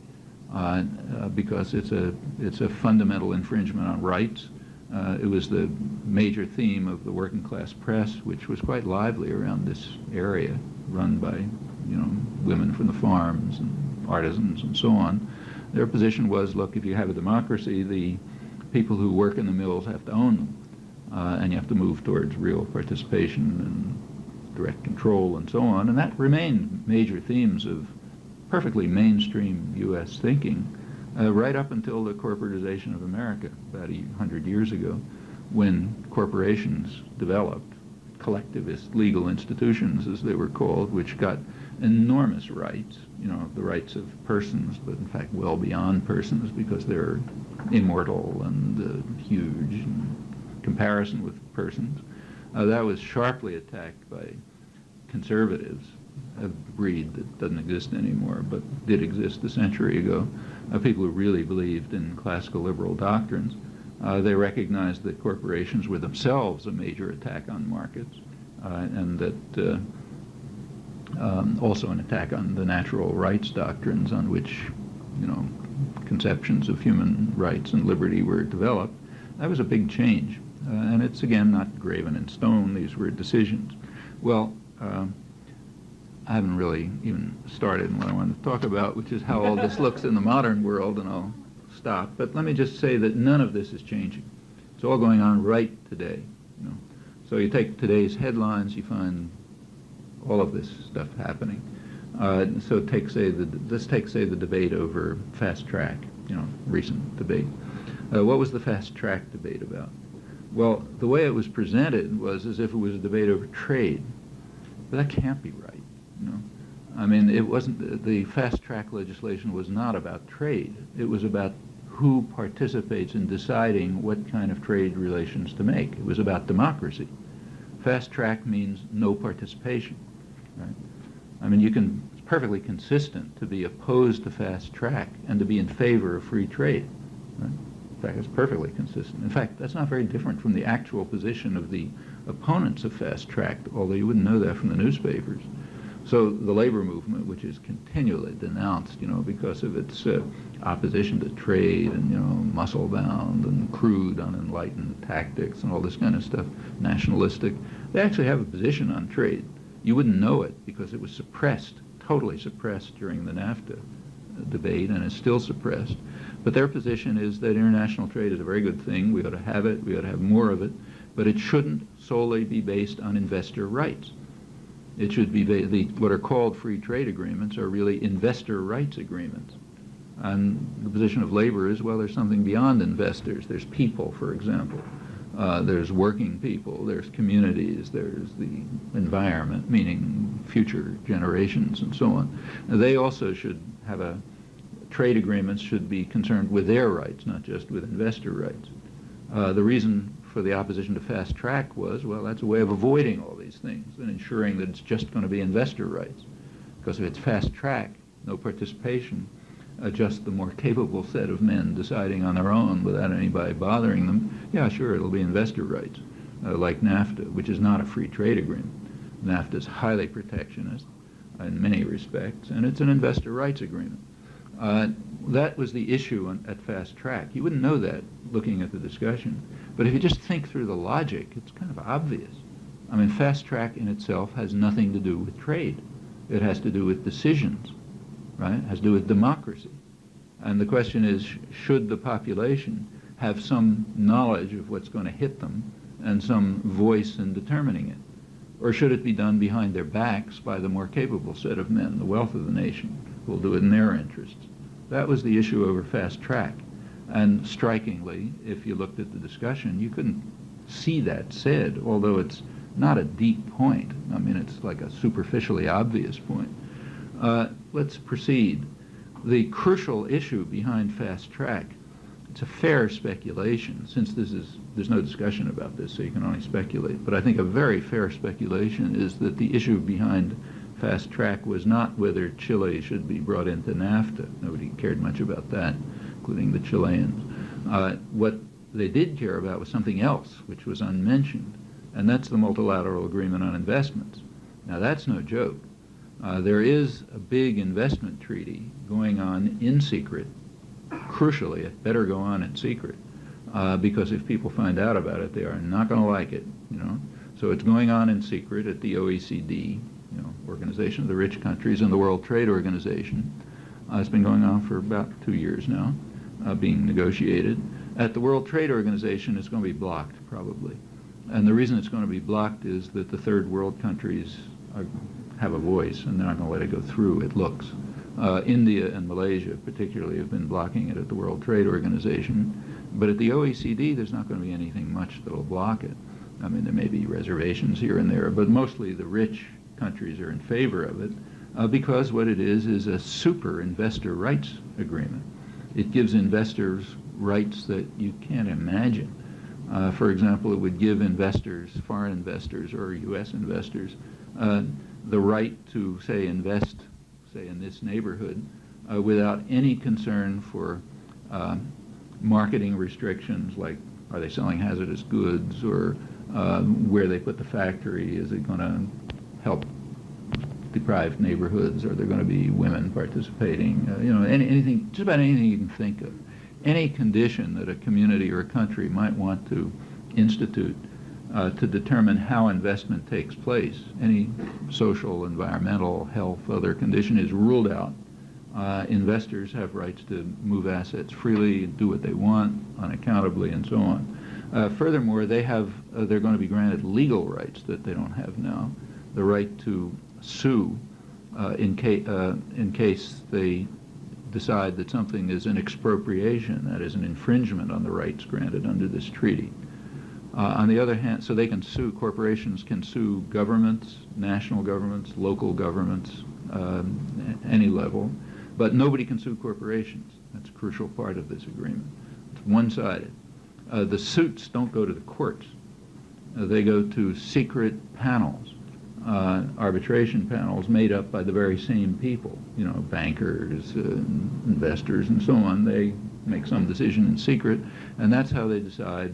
Speaker 1: because it's a fundamental infringement on rights. It was the major theme of the working class press, which was quite lively around this area, run by women from the farms and artisans and so on. Their position was, look, if you have a democracy, the people who work in the mills have to own them, and you have to move towards real participation and direct control and so on. And that remained major themes of perfectly mainstream U.S. thinking right up until the corporatization of America about 100 years ago, when corporations developed collectivist legal institutions, as they were called, which got enormous rights, the rights of persons, but in fact well beyond persons because they're immortal and huge in comparison with persons. That was sharply attacked by conservatives, a breed that doesn't exist anymore, but did exist a century ago, people who really believed in classical liberal doctrines. They recognized that corporations were themselves a major attack on markets, and that also an attack on the natural rights doctrines on which, conceptions of human rights and liberty were developed. That was a big change, and it's again not graven in stone. These were decisions. Well, I haven't really even started on what I wanted to talk about, which is how all this looks in the modern world, and I'll stop. But let me just say that none of this is changing. It's all going on right today. So you take today's headlines, you find all of this stuff happening. So let's take, say, the debate over fast track, recent debate. What was the fast track debate about? Well, the way it was presented was as if it was a debate over trade. But that can't be right. I mean, it wasn't, the fast track legislation was not about trade. It was about who participates in deciding what kind of trade relations to make. It was about democracy. Fast track means no participation, right? I mean, it's perfectly consistent to be opposed to fast track and to be in favor of free trade, right? In fact, it's perfectly consistent. In fact, that's not very different from the actual position of the opponents of fast track, although you wouldn't know that from the newspapers. So the labor movement, which is continually denounced, because of its opposition to trade and, muscle-bound and crude, unenlightened tactics and all this kind of stuff, nationalistic, they actually have a position on trade. You wouldn't know it because it was suppressed, totally suppressed during the NAFTA debate, and is still suppressed. But their position is that international trade is a very good thing. We ought to have it. We ought to have more of it. But it shouldn't solely be based on investor rights. It should be what are called free trade agreements are really investor rights agreements. And the position of labor is, well, there's something beyond investors. There's people, for example. There's working people. There's communities. There's the environment, meaning future generations and so on. Now, they also should have trade agreements should be concerned with their rights, not just with investor rights. The reason for the opposition to fast track was, well, that's a way of avoiding all these things and ensuring that it's just going to be investor rights. Because if it's fast track, no participation, just the more capable set of men deciding on their own without anybody bothering them, yeah, sure, it'll be investor rights, like NAFTA, which is not a free trade agreement. NAFTA is highly protectionist in many respects, and it's an investor rights agreement. That was the issue at fast track. You wouldn't know that looking at the discussion. But if you just think through the logic, it's kind of obvious. I mean, fast track in itself has nothing to do with trade. It has to do with decisions, right? It has to do with democracy. And the question is, should the population have some knowledge of what's going to hit them and some voice in determining it? Or should it be done behind their backs by the more capable set of men, the wealth of the nation, who will do it in their interests? That was the issue over fast track. And strikingly, if you looked at the discussion, you couldn't see that said, although it's not a deep point. I mean, it's like a superficially obvious point. Let's proceed. The crucial issue behind fast track it's a fair speculation, since there's no discussion about this, so you can only speculate, but I think a very fair speculation is that the issue behind fast track was not whether Chile should be brought into NAFTA. Nobody cared much about that, including the Chileans. What they did care about was something else, which was unmentioned, and that's the multilateral agreement on investments. Now, that's no joke. There is a big investment treaty going on in secret. Crucially, it better go on in secret, because if people find out about it, they are not going to like it, you know. So it's going on in secret at the OECD, you know, Organization of the Rich Countries, and the World Trade Organization. It's been going on for about 2 years now, being negotiated. At the World Trade Organization, it's going to be blocked, probably. And the reason it's going to be blocked is that the third world countries have a voice, and they're not going to let it go through, it looks. India and Malaysia particularly have been blocking it at the World Trade Organization. But at the OECD, there's not going to be anything much that will block it. I mean, there may be reservations here and there, but mostly the rich countries are in favor of it, because what it is a super investor rights agreement. It gives investors rights that you can't imagine. For example, it would give investors, foreign investors or U.S. investors, the right to, say, invest, say, in this neighborhood without any concern for marketing restrictions, like are they selling hazardous goods, or where they put the factory, is it going to help deprived neighborhoods, are there going to be women participating, you know, anything, just about anything you can think of. Any condition that a community or a country might want to institute to determine how investment takes place, any social, environmental, health, other condition is ruled out. Investors have rights to move assets freely, do what they want, unaccountably, and so on. Furthermore, they're going to be granted legal rights that they don't have now, the right to sue in case they decide that something is an expropriation, that is an infringement on the rights granted under this treaty. On the other hand, so they can sue, corporations can sue governments, national governments, local governments, any level, but nobody can sue corporations. That's a crucial part of this agreement. It's one-sided. The suits don't go to the courts. They go to secret panels, arbitration panels made up by the very same people, you know, bankers, investors, and so on. They make some decision in secret, and that's how they decide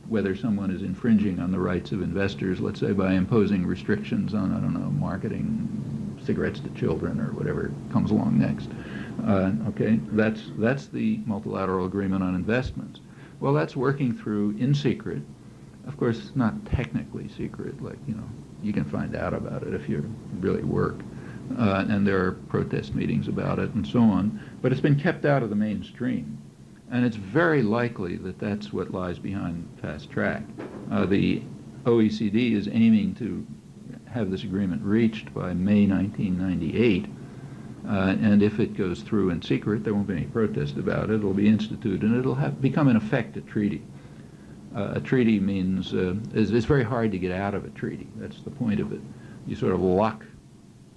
Speaker 1: whether someone is infringing on the rights of investors, let's say by imposing restrictions on, I don't know, marketing cigarettes to children or whatever comes along next. Okay, that's the multilateral agreement on investments. Well, that's working through in secret. Of course, it's not technically secret, like, you know, you can find out about it if you really work. And there are protest meetings about it and so on. But it's been kept out of the mainstream. And it's very likely that that's what lies behind fast track. The OECD is aiming to have this agreement reached by May 1998. And if it goes through in secret, there won't be any protest about it. It'll be instituted, and it'll become, in effect, a treaty. A treaty means it's very hard to get out of a treaty. That's the point of it. You sort of lock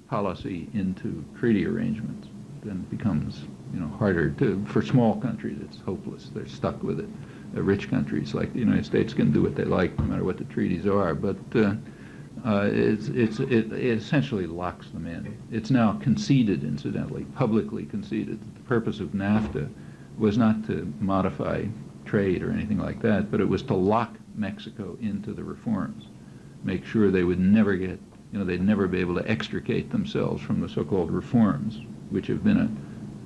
Speaker 1: policy into treaty arrangements. Then it becomes, you know, harder to, for small countries, it's hopeless. They're stuck with it. Rich countries like the United States can do what they like, no matter what the treaties are. But it essentially locks them in. It's now conceded, incidentally, publicly conceded, that the purpose of NAFTA was not to modify trade or anything like that, but it was to lock Mexico into the reforms, make sure they would never get, you know, they'd never be able to extricate themselves from the so-called reforms, which have been a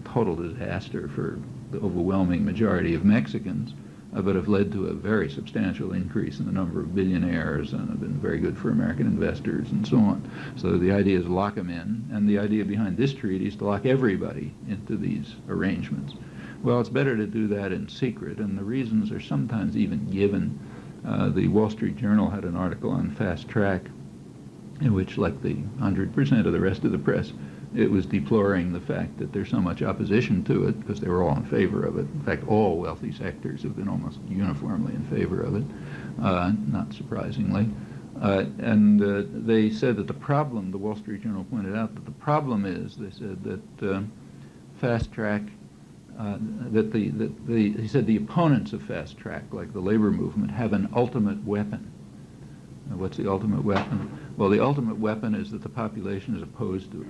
Speaker 1: total disaster for the overwhelming majority of Mexicans, but have led to a very substantial increase in the number of billionaires and have been very good for American investors and so on. So the idea is to lock them in, and the idea behind this treaty is to lock everybody into these arrangements. Well, it's better to do that in secret, and the reasons are sometimes even given. The Wall Street Journal had an article on fast track in which, like the 100% of the rest of the press, it was deploring the fact that there's so much opposition to it because they were all in favor of it. In fact, all wealthy sectors have been almost uniformly in favor of it, not surprisingly. And they said that the problem, the Wall Street Journal pointed out that the problem is, they said that fast track he said the opponents of fast track, like the labor movement, have an ultimate weapon. What's the ultimate weapon? Well, the ultimate weapon is that the population is opposed to it.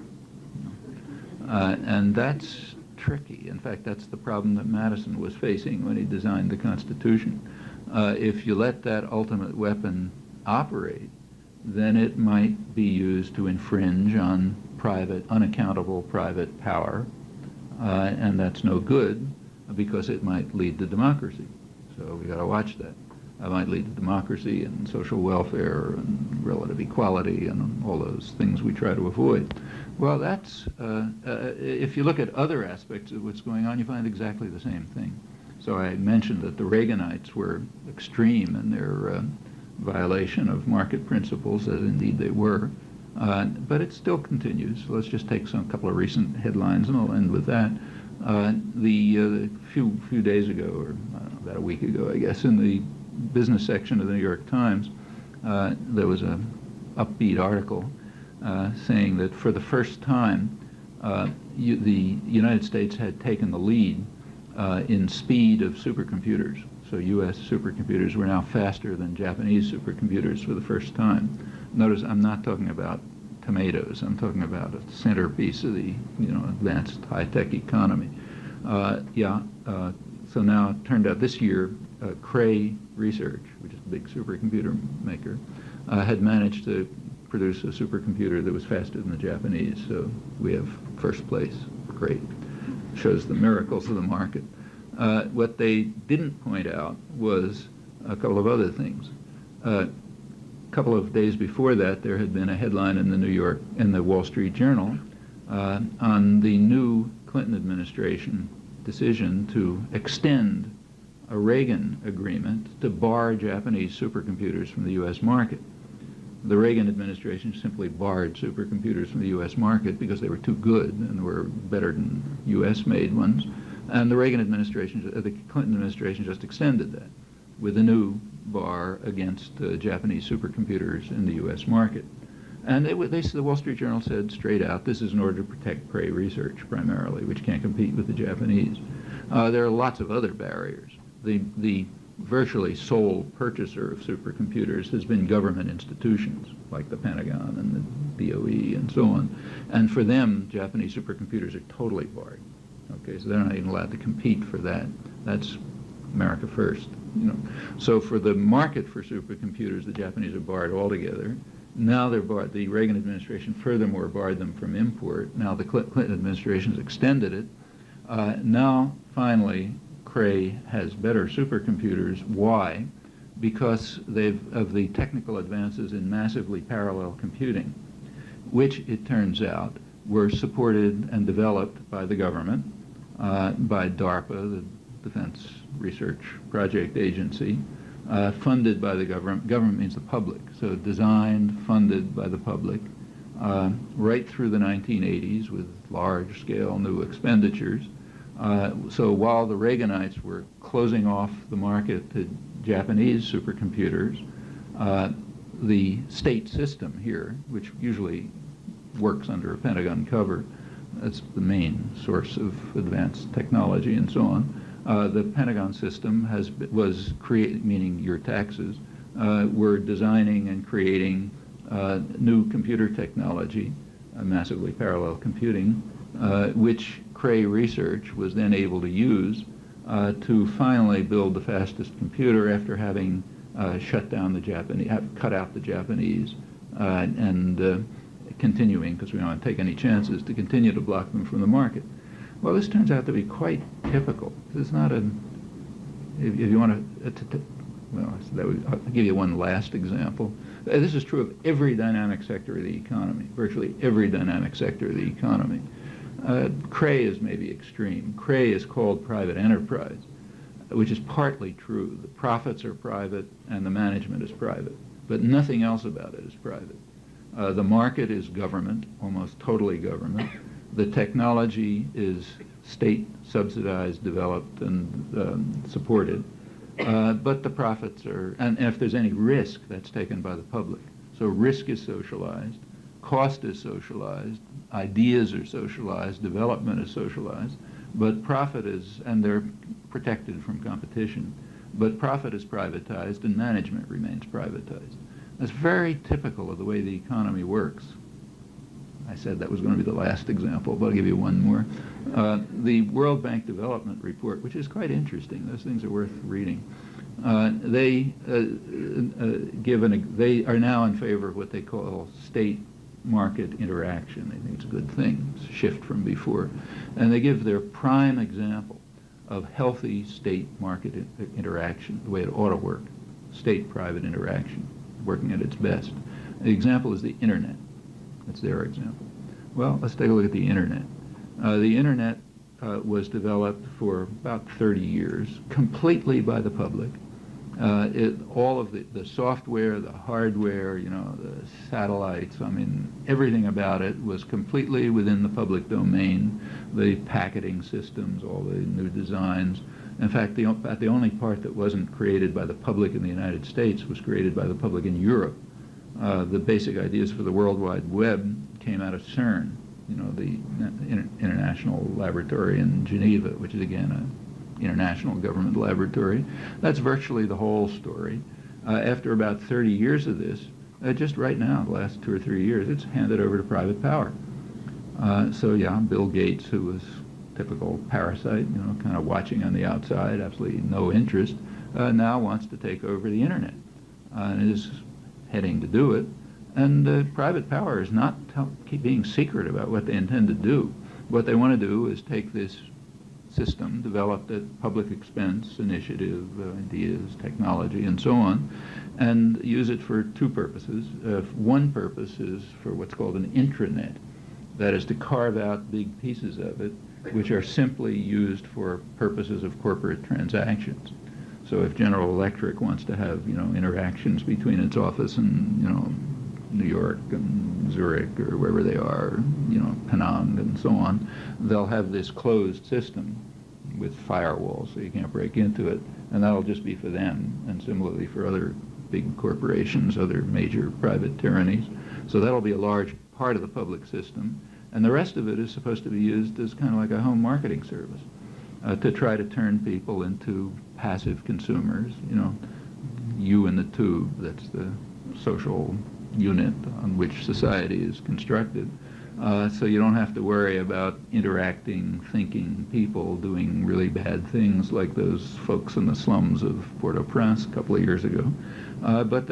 Speaker 1: And that's tricky. In fact, that's the problem that Madison was facing when he designed the Constitution. If you let that ultimate weapon operate, then it might be used to infringe on private, unaccountable private power, and that's no good because it might lead to democracy. So we got to watch that. It might lead to democracy and social welfare and relative equality and all those things we try to avoid. Well, that's, if you look at other aspects of what's going on, you find exactly the same thing. So I mentioned that the Reaganites were extreme in their violation of market principles, as indeed they were. But it still continues. So let's just take a couple of recent headlines, and I'll end with that. The few days ago, or I don't know, about a week ago, I guess, in the business section of the New York Times, there was an upbeat article saying that for the first time, the United States had taken the lead in speed of supercomputers. So U.S. supercomputers were now faster than Japanese supercomputers for the first time. Notice I'm not talking about tomatoes. I'm talking about a centerpiece of the advanced high-tech economy. So now it turned out this year, Cray Research, which is a big supercomputer maker, had managed to produce a supercomputer that was faster than the Japanese. So we have first place. Great. Shows the miracles of the market. What they didn't point out was a couple of other things. A couple of days before that, there had been a headline in the Wall Street Journal on the new Clinton administration decision to extend a Reagan agreement to bar Japanese supercomputers from the U.S. market. The Reagan administration simply barred supercomputers from the U.S. market because they were too good and were better than U.S.-made ones. And the the Clinton administration just extended that with a new bar against Japanese supercomputers in the U.S. market. And the Wall Street Journal said straight out, this is in order to protect Cray Research primarily, which can't compete with the Japanese. There are lots of other barriers. The virtually sole purchaser of supercomputers has been government institutions like the Pentagon and the DOE and so on. And for them, Japanese supercomputers are totally barred. Okay, so they're not even allowed to compete for that. That's America first. So for the market for supercomputers, the Japanese are barred altogether. Now they're barred. The Reagan administration furthermore barred them from import. Now the Clinton administration has extended it. Now finally, Cray has better supercomputers. Why? Because of the technical advances in massively parallel computing, which it turns out were supported and developed by the government, by DARPA, the Defense Research Project Agency, funded by the government. Government means the public, so designed, funded by the public, right through the 1980s with large-scale new expenditures. So while the Reaganites were closing off the market to Japanese supercomputers, the state system here, which usually works under a Pentagon cover, that's the main source of advanced technology and so on. The Pentagon system meaning your taxes, were designing and creating new computer technology, massively parallel computing, which Cray Research was then able to use to finally build the fastest computer after having cut out the Japanese, and continuing, because we don't want to take any chances, to continue to block them from the market. Well, this turns out to be quite typical. This is not if you want to, I'll give you one last example. This is true of every dynamic sector of the economy, virtually every dynamic sector of the economy. Cray is maybe extreme. Cray is called private enterprise, which is partly true. The profits are private and the management is private, but nothing else about it is private. The market is government, almost totally government. The technology is state subsidized, developed, and supported. But the profits are, and if there's any risk, that's taken by the public. So risk is socialized, cost is socialized, ideas are socialized, development is socialized, but profit is, and they're protected from competition, but profit is privatized and management remains privatized. That's very typical of the way the economy works. I said that was going to be the last example, but I'll give you one more. The World Bank Development Report, which is quite interesting, those things are worth reading. They are now in favor of what they call state-market interaction. They think it's a good thing, it's a shift from before. And they give their prime example of healthy state-market interaction, the way it ought to work, state-private interaction, working at its best. The example is the Internet. That's their example. Well, let's take a look at the Internet. The Internet was developed for about 30 years, completely by the public. All of the software, the hardware, the satellites, I mean, everything about it was completely within the public domain. The packaging systems, all the new designs. In fact, the only part that wasn't created by the public in the United States was created by the public in Europe. The basic ideas for the World Wide Web came out of CERN, the International Laboratory in Geneva, which is again an international government laboratory. That's virtually the whole story. After about 30 years of this, just right now, the last 2 or 3 years, it's handed over to private power. So yeah, Bill Gates, who was typical parasite, kind of watching on the outside, absolutely no interest, now wants to take over the Internet and is heading to do it. And private power is not being secret about what they intend to do. What they want to do is take this system developed at public expense, initiative, ideas, technology, and so on, and use it for two purposes. One purpose is for what's called an intranet. That is to carve out big pieces of it, which are simply used for purposes of corporate transactions. So if General Electric wants to have, interactions between its office and, New York and Zurich or wherever they are, Penang and so on, they'll have this closed system with firewalls so you can't break into it, and that'll just be for them, and similarly for other big corporations, other major private tyrannies. So that'll be a large part of the public system, and the rest of it is supposed to be used as kind of like a home marketing service to try to turn people into passive consumers, you in the tube, that's the social unit on which society is constructed. So you don't have to worry about interacting, thinking people doing really bad things like those folks in the slums of Port-au-Prince a couple of years ago. But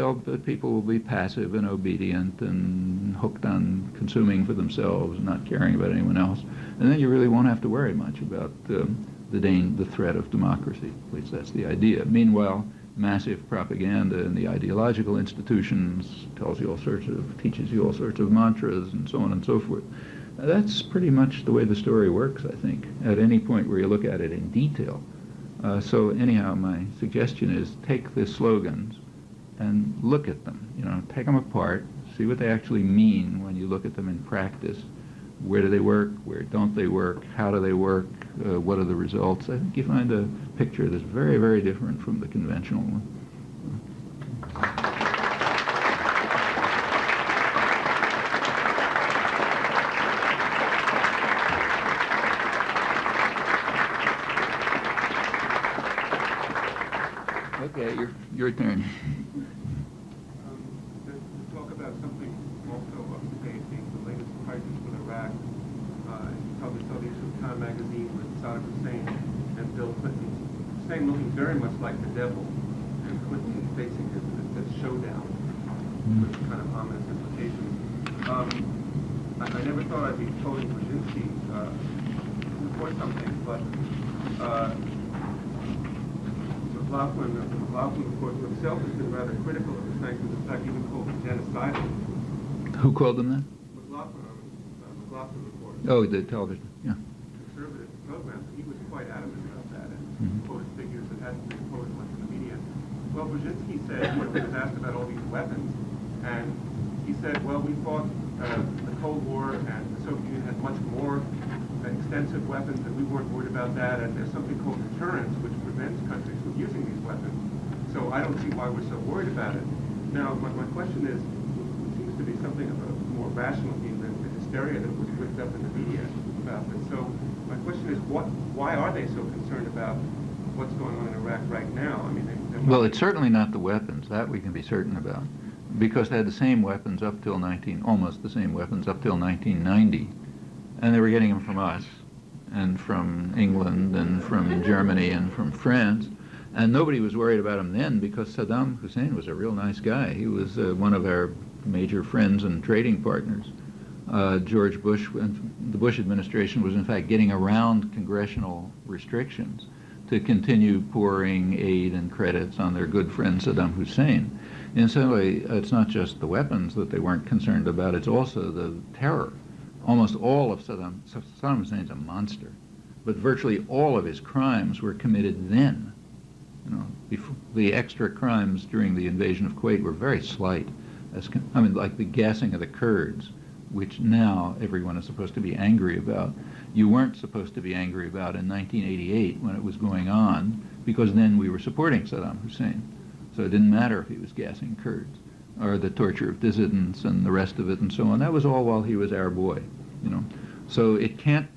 Speaker 1: people will be passive and obedient and hooked on consuming for themselves, not caring about anyone else. And then you really won't have to worry much about the threat of democracy. At least that's the idea. Meanwhile, massive propaganda in the ideological institutions teaches you all sorts of mantras and so on and so forth. That's pretty much the way the story works, I think, at any point where you look at it in detail. So anyhow, my suggestion is take the slogans and look at them, take them apart, see what they actually mean when you look at them in practice. Where do they work? Where don't they work? How do they work? What are the results? I think you find a picture that's very, very different from the conventional one. Okay, your turn.
Speaker 2: To talk about something also facing the latest crisis with Iraq. You probably saw the issue of Time magazine with Saddam Hussein and Bill Clinton. Hussein looking very much like the devil, and Clinton facing this showdown with kind of ominous implications. I never thought I'd be quoting Brzezinski for something, but McLaughlin, of course, himself has been rather critical of the sanctions. In fact, even called them genocidal.
Speaker 1: Who called them that?
Speaker 2: McLaughlin report.
Speaker 1: Oh, the television, yeah.
Speaker 2: Conservative programs, he was quite adamant about that and quoted figures that hadn't been quoted much in the media. Well, Brzezinski said, when he was asked about all these weapons, and he said, well, we fought the Cold War, and the Soviet Union had much more extensive weapons, and we weren't worried about that, and there's something called deterrence, which prevents countries from using these weapons. So I don't see why we're so worried about it. Now, my question is, it seems to be something of a more rational view than the hysteria that was whipped up in the media about this. So my question is, why are they so concerned about what's going on in Iraq right now? I mean,
Speaker 1: well, it's certainly not the weapons. That we can be certain about, because they had the same weapons up till almost the same weapons up till 1990, and they were getting them from us, and from England, and from Germany, and from France, and nobody was worried about them then because Saddam Hussein was a real nice guy. He was one of our major friends and trading partners. George Bush, the Bush administration was in fact getting around congressional restrictions to continue pouring aid and credits on their good friend Saddam Hussein. In some way, it's not just the weapons that they weren't concerned about, it's also the terror. Almost all of Saddam Hussein's a monster, but virtually all of his crimes were committed then. You know, the extra crimes during the invasion of Kuwait were very slight. Like the gassing of the Kurds, which now everyone is supposed to be angry about. You weren't supposed to be angry about in 1988 when it was going on, because then we were supporting Saddam Hussein. So it didn't matter if he was gassing Kurds, or the torture of dissidents and the rest of it and so on. That was all while he was our boy, you know. So it can't,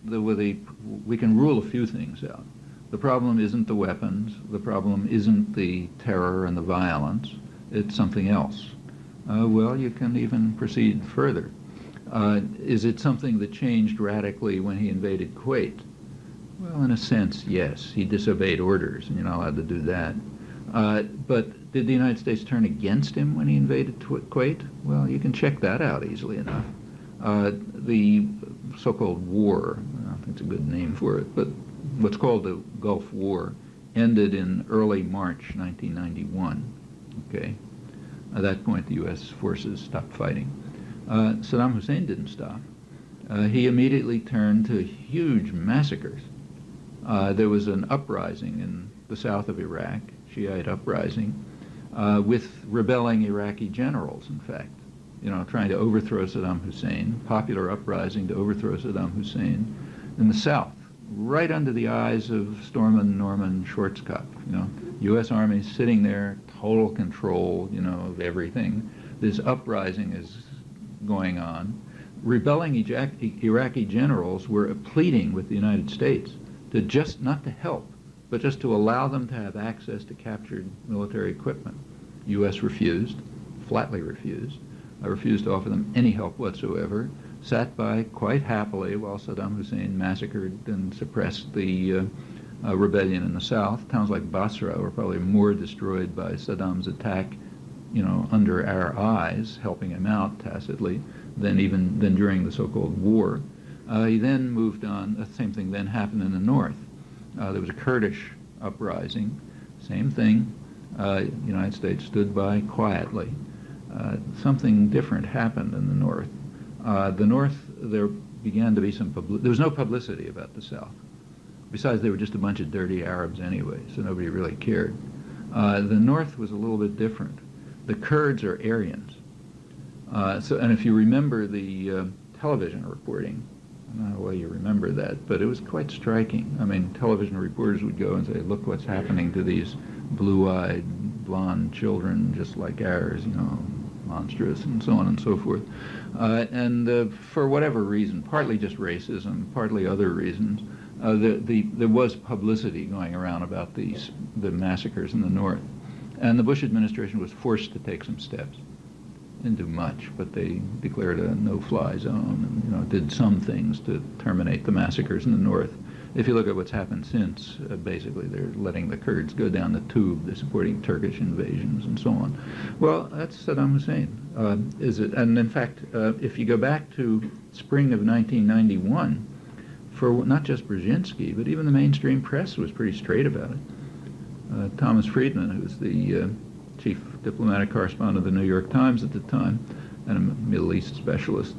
Speaker 1: we can rule a few things out. The problem isn't the weapons, the problem isn't the terror and the violence, it's something else. Well, you can even proceed further. Is it something that changed radically when he invaded Kuwait? Well, in a sense, yes. He disobeyed orders, and you're not allowed to do that. But did the United States turn against him when he invaded Kuwait? Well, you can check that out easily enough. The so-called war, I don't think it's a good name for it, but what's called the Gulf War ended in early March 1991. Okay? At that point, the U.S. forces stopped fighting. Saddam Hussein didn't stop. He immediately turned to huge massacres. There was an uprising in the south of Iraq, Shiite uprising, with rebelling Iraqi generals, in fact, you know, trying to overthrow Saddam Hussein, popular uprising to overthrow Saddam Hussein in the south, right under the eyes of Stormin Norman Schwarzkopf, you know, U.S. Army sitting there, total control, you know, of everything. This uprising is going on. Rebelling Iraqi generals were pleading with the United States to just not to help, but just to allow them to have access to captured military equipment. U.S. refused, flatly refused. I refused to offer them any help whatsoever, sat by quite happily while Saddam Hussein massacred and suppressed the rebellion in the south. Towns like Basra were probably more destroyed by Saddam's attack, you know, under our eyes, helping him out tacitly, than during the so-called war. He then moved on. The same thing then happened in the north. There was a Kurdish uprising. Same thing. The United States stood by quietly. Something different happened in the north. There began to be some there was no publicity about the south. Besides, they were just a bunch of dirty Arabs anyway, so nobody really cared. The north was a little bit different. The Kurds are Aryans. And if you remember the television reporting, I don't know why you remember that, but it was quite striking. I mean, television reporters would go and say, look what's happening to these blue-eyed, blonde children just like ours, you know, monstrous, and so on and so forth. For whatever reason, partly just racism, partly other reasons, there was publicity going around about the massacres in the north. And the Bush administration was forced to take some steps. Didn't do much, but they declared a no-fly zone and, you know, did some things to terminate the massacres in the north. If you look at what's happened since, basically they're letting the Kurds go down the tube. They're supporting Turkish invasions and so on. Well, that's Saddam Hussein. Is it? And in fact, if you go back to spring of 1991, for not just Brzezinski, but even the mainstream press was pretty straight about it. Thomas Friedman, who was the chief diplomatic correspondent of the New York Times at the time, and a Middle East specialist,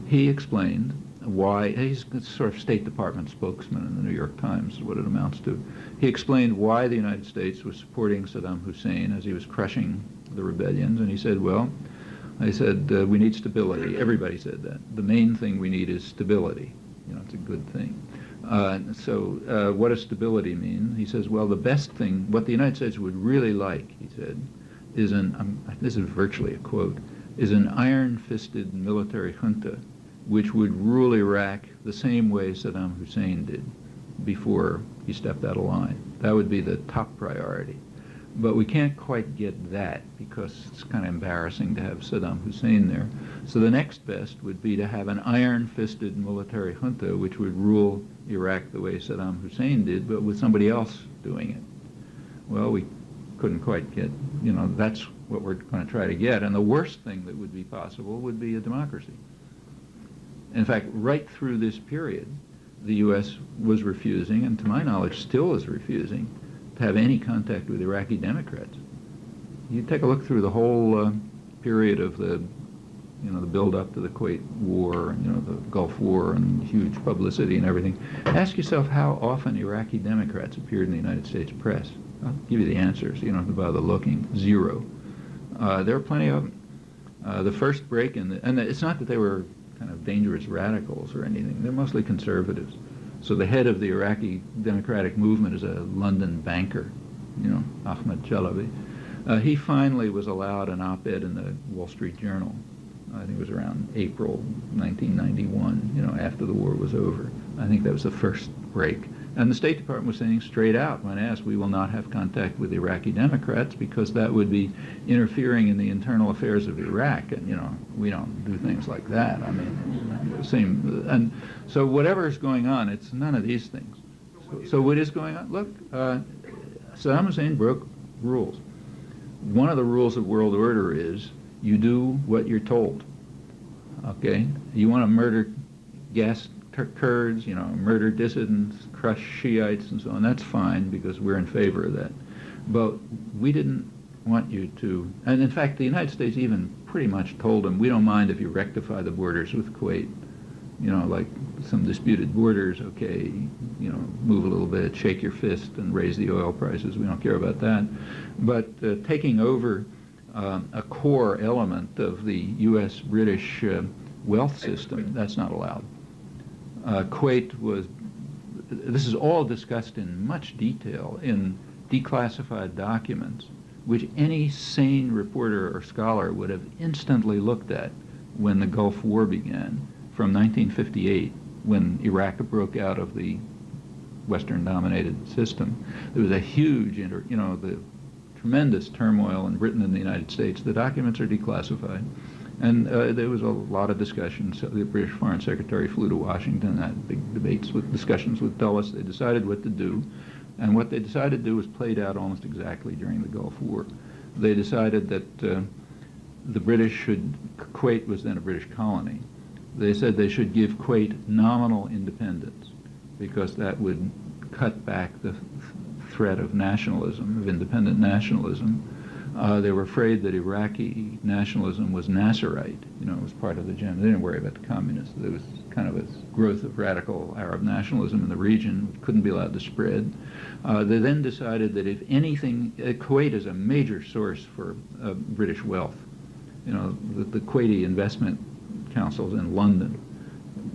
Speaker 1: he explained why, he's a sort of State Department spokesman in the New York Times, is what it amounts to. He explained why the United States was supporting Saddam Hussein as he was crushing the rebellions, and he said, well, we need stability. Everybody said that. The main thing we need is stability. You know, it's a good thing. What does stability mean? He says, well, the best thing, what the United States would really like, he said, is this is virtually a quote, is an iron-fisted military junta which would rule Iraq the same way Saddam Hussein did before he stepped out of line. That would be the top priority. But we can't quite get that because it's kind of embarrassing to have Saddam Hussein there. So the next best would be to have an iron-fisted military junta which would rule Iraq the way Saddam Hussein did, but with somebody else doing it. Well, we couldn't quite get, that's what we're going to try to get. And the worst thing that would be possible would be a democracy. In fact, right through this period, the U.S. was refusing, and to my knowledge still is refusing, to have any contact with Iraqi Democrats. You take a look through the whole period of the build-up to the Kuwait War, and, the Gulf War, and huge publicity and everything. Ask yourself how often Iraqi Democrats appeared in the United States press. I'll give you the answers. You don't have to bother looking. Zero. There are plenty of them. The first break in and it's not that they were kind of dangerous radicals or anything. They're mostly conservatives. So the head of the Iraqi Democratic Movement is a London banker, Ahmed Chalabi. He finally was allowed an op-ed in the Wall Street Journal. I think it was around April 1991, after the war was over. I think that was the first break. And the State Department was saying straight out, when asked, we will not have contact with Iraqi Democrats because that would be interfering in the internal affairs of Iraq. And, we don't do things like that. I mean, and so whatever is going on, it's none of these things. So what is going on? Look, Saddam Hussein broke rules. One of the rules of world order is you do what you're told. Okay? You want to murder Kurds, murder dissidents, crush Shiites and so on. That's fine because we're in favor of that. But we didn't want you to, and in fact the United States even pretty much told them, we don't mind if you rectify the borders with Kuwait. Like some disputed borders, okay, move a little bit, shake your fist and raise the oil prices. We don't care about that. But taking over a core element of the U.S.-British wealth system, that's not allowed. Kuwait was, this is all discussed in much detail in declassified documents, which any sane reporter or scholar would have instantly looked at when the Gulf War began, from 1958, when Iraq broke out of the Western-dominated system. There was a huge, the tremendous turmoil in Britain and the United States. The documents are declassified. And there was a lot of discussion. So the British Foreign Secretary flew to Washington, had big debates discussions with Dulles. They decided what to do. And what they decided to do was played out almost exactly during the Gulf War. They decided that the British Kuwait was then a British colony. They said they should give Kuwait nominal independence because that would cut back the threat of nationalism, of independent nationalism. They were afraid that Iraqi nationalism was Nasserite, it was part of the agenda. They didn't worry about the communists. There was kind of a growth of radical Arab nationalism in the region, which couldn't be allowed to spread. They then decided that if anything, Kuwait is a major source for British wealth. The Kuwaiti investment councils in London,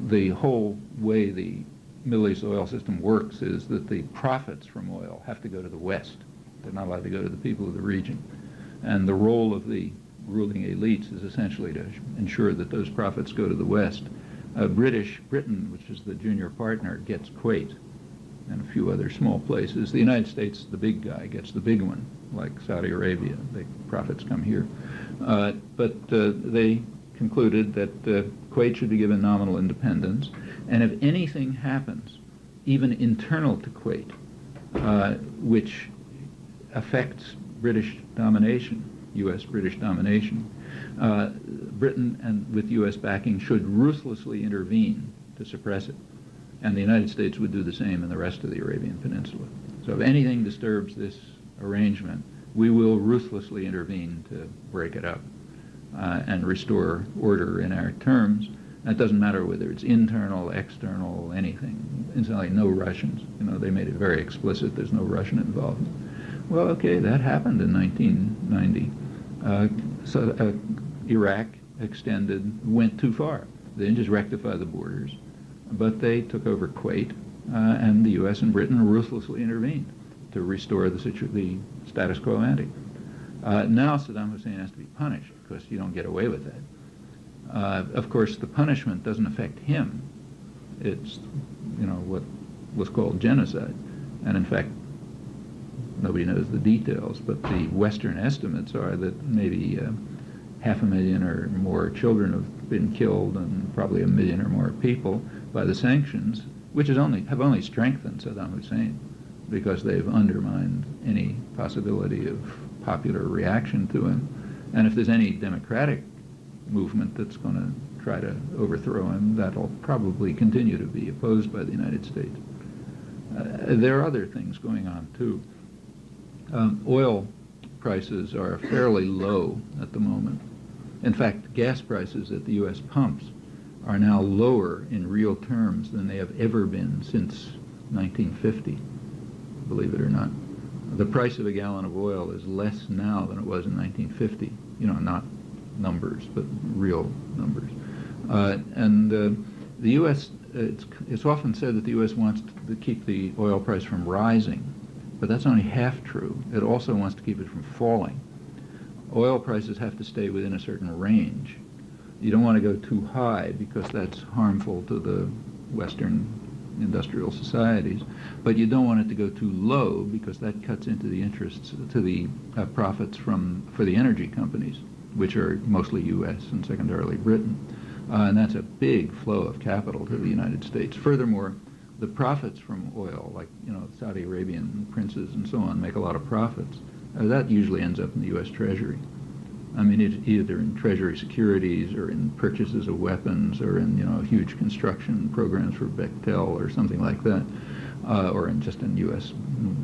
Speaker 1: the whole way the Middle East oil system works is that the profits from oil have to go to the West. They're not allowed to go to the people of the region. And the role of the ruling elites is essentially to ensure that those profits go to the West. Britain, which is the junior partner, gets Kuwait and a few other small places. The United States, the big guy, gets the big one, like Saudi Arabia. The profits come here. But they concluded that Kuwait should be given nominal independence. And if anything happens, even internal to Kuwait, which affects British domination, U.S.-British domination, Britain, and with U.S. backing, should ruthlessly intervene to suppress it. And the United States would do the same in the rest of the Arabian Peninsula. So if anything disturbs this arrangement, we will ruthlessly intervene to break it up and restore order in our terms. That doesn't matter whether it's internal, external, anything. Incidentally, no Russians. They made it very explicit there's no Russian involvement. Well, okay, that happened in 1990. Iraq went too far. They didn't just rectify the borders, but they took over Kuwait, and the U.S. and Britain ruthlessly intervened to restore the status quo ante. Now Saddam Hussein has to be punished because you don't get away with that. Of course, the punishment doesn't affect him. It's, what was called genocide. And in fact, nobody knows the details, but the Western estimates are that maybe 500,000 or more children have been killed and probably 1 million or more people by the sanctions, which have only strengthened Saddam Hussein because they've undermined any possibility of popular reaction to him. And if there's any democratic movement that's going to try to overthrow him, that'll probably continue to be opposed by the United States. There are other things going on, too. Oil prices are fairly low at the moment. In fact, gas prices at the U.S. pumps are now lower in real terms than they have ever been since 1950, believe it or not. The price of a gallon of oil is less now than it was in 1950. Not numbers, but real numbers. The U.S., it's often said that the U.S. wants to keep the oil price from rising, but that's only half true. It also wants to keep it from falling. Oil prices have to stay within a certain range. You don't want to go too high because that's harmful to the Western industrial societies, but you don't want it to go too low because that cuts into the interests, to the profits for the energy companies, which are mostly U.S. and secondarily Britain. And that's a big flow of capital to the United States. Furthermore, the profits from oil, like Saudi Arabian princes and so on, make a lot of profits. That usually ends up in the U.S. Treasury. I mean, it's either in Treasury securities or in purchases of weapons or in huge construction programs for Bechtel or something like that, or just in U.S.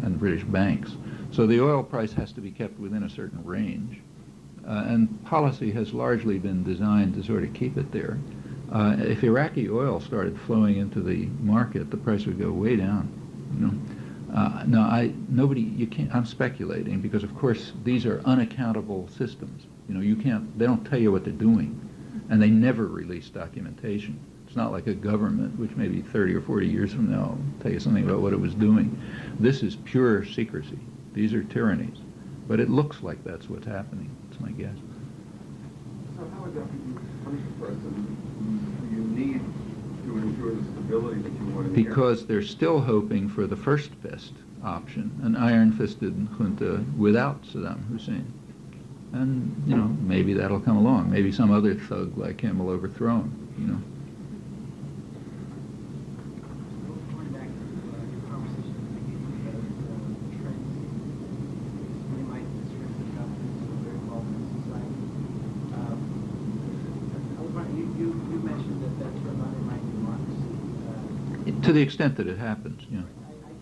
Speaker 1: and British banks. So the oil price has to be kept within a certain range. And policy has largely been designed to sort of keep it there. If Iraqi oil started flowing into the market, the price would go way down. I'm speculating because, of course, these are unaccountable systems. They don't tell you what they're doing, and they never release documentation. It's not like a government, which maybe 30 or 40 years from now will tell you something about what it was doing. This is pure secrecy. These are tyrannies. But it looks like that's what's happening. That's my guess.
Speaker 3: So how exactly do you punish a person who you need to ensure the stability that you want in the
Speaker 1: Because they're still hoping for the first best option, an iron-fisted junta without Saddam Hussein. And, maybe that'll come along. Maybe some other thug like him will overthrow him,
Speaker 4: Going back to your conversation at the beginning about trends, minimize the strength of governments who are very involved in society. I was wondering, you mentioned that that's sort of undermining democracy.
Speaker 1: To the extent that it happens,
Speaker 4: I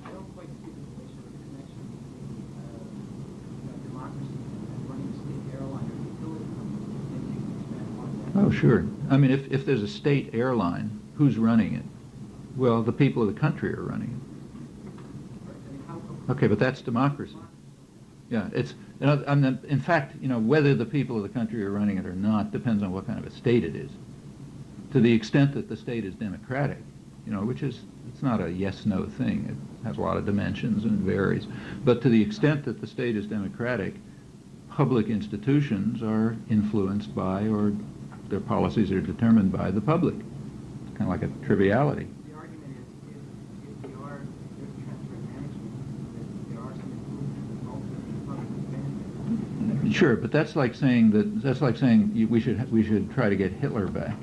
Speaker 4: don't quite see the relation or the connection between democracy and running a state airline or utility company. Maybe you can expand on that.
Speaker 1: Oh, sure. I mean, if there's a state airline, who's running it? Well, the people of the country are running it. Okay, but that's democracy. Yeah, in fact, whether the people of the country are running it or not depends on what kind of a state it is. To the extent that the state is democratic, which is, it's not a yes-no thing. It has a lot of dimensions and varies. But to the extent that the state is democratic, public institutions are influenced by, or their policies are determined by, the public. It's kind of like a triviality.
Speaker 4: The argument is if there's transfer of management, that there are some improvements that ultimately public benefit.
Speaker 1: Sure, but that's like saying we should try to get Hitler back,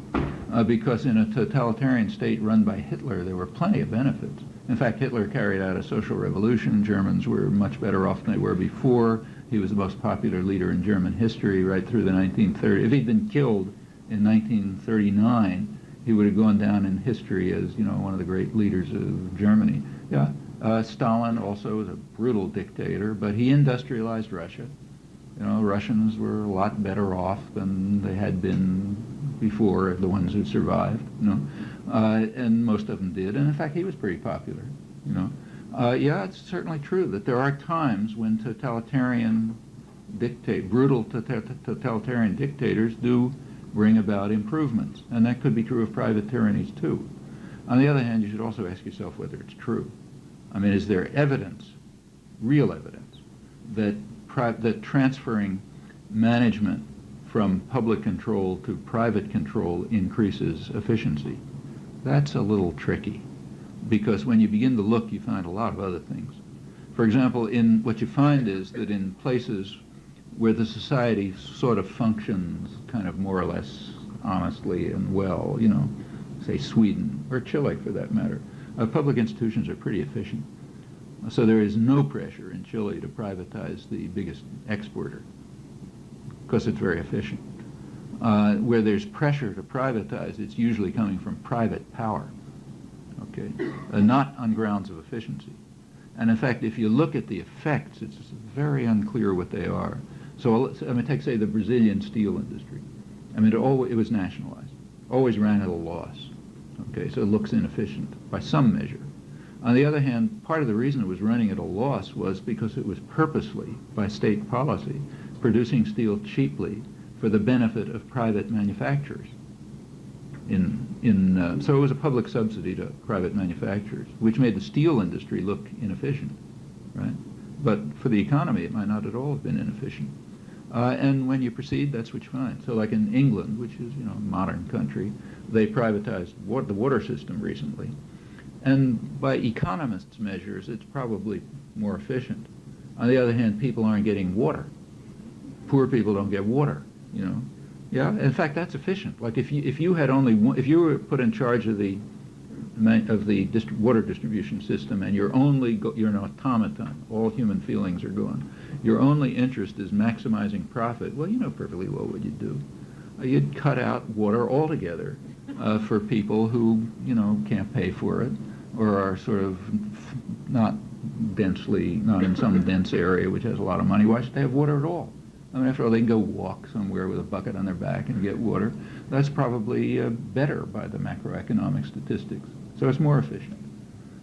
Speaker 1: because in a totalitarian state run by Hitler, there were plenty of benefits. In fact, Hitler carried out a social revolution. Germans were much better off than they were before. He was the most popular leader in German history right through the 1930s. If he'd been killed in 1939, he would have gone down in history as one of the great leaders of Germany. Yeah, Stalin also was a brutal dictator, but he industrialized Russia. Russians were a lot better off than they had been before, the ones who survived, and most of them did. And in fact, he was pretty popular, Yeah, it's certainly true that there are times when brutal totalitarian dictators do bring about improvements, and that could be true of private tyrannies too. On the other hand, you should also ask yourself whether it's true. I mean, is there evidence, real evidence, that transferring management from public control to private control increases efficiency. That's a little tricky, because when you begin to look, you find a lot of other things. For example, what you find is that in places where the society sort of functions kind of more or less honestly and well, say Sweden or Chile for that matter, public institutions are pretty efficient. So there is no pressure in Chile to privatize the biggest exporter, because it's very efficient. Where there's pressure to privatize, it's usually coming from private power, okay, not on grounds of efficiency. And in fact, if you look at the effects, it's very unclear what they are. So, take, say, the Brazilian steel industry. It was nationalized, always ran at a loss, okay, so it looks inefficient by some measure. On the other hand, part of the reason it was running at a loss was because it was purposely, by state policy, producing steel cheaply for the benefit of private manufacturers. So it was a public subsidy to private manufacturers, which made the steel industry look inefficient, right? But for the economy, it might not at all have been inefficient. And when you proceed, that's what you find. So like in England, which is, a modern country, they privatized the water system recently. And by economists' measures, it's probably more efficient. On the other hand, people aren't getting water. Poor people don't get water, Yeah, in fact, that's efficient. Like if you had only if you were put in charge of the water distribution system, and you're an automaton, all human feelings are gone. Your only interest is maximizing profit. Well, you know perfectly well what you'd do. You'd cut out water altogether for people who can't pay for it, or are sort of not in some dense area which has a lot of money. Why should they have water at all? After all, they can go walk somewhere with a bucket on their back and get water. That's probably better by the macroeconomic statistics. So it's more efficient.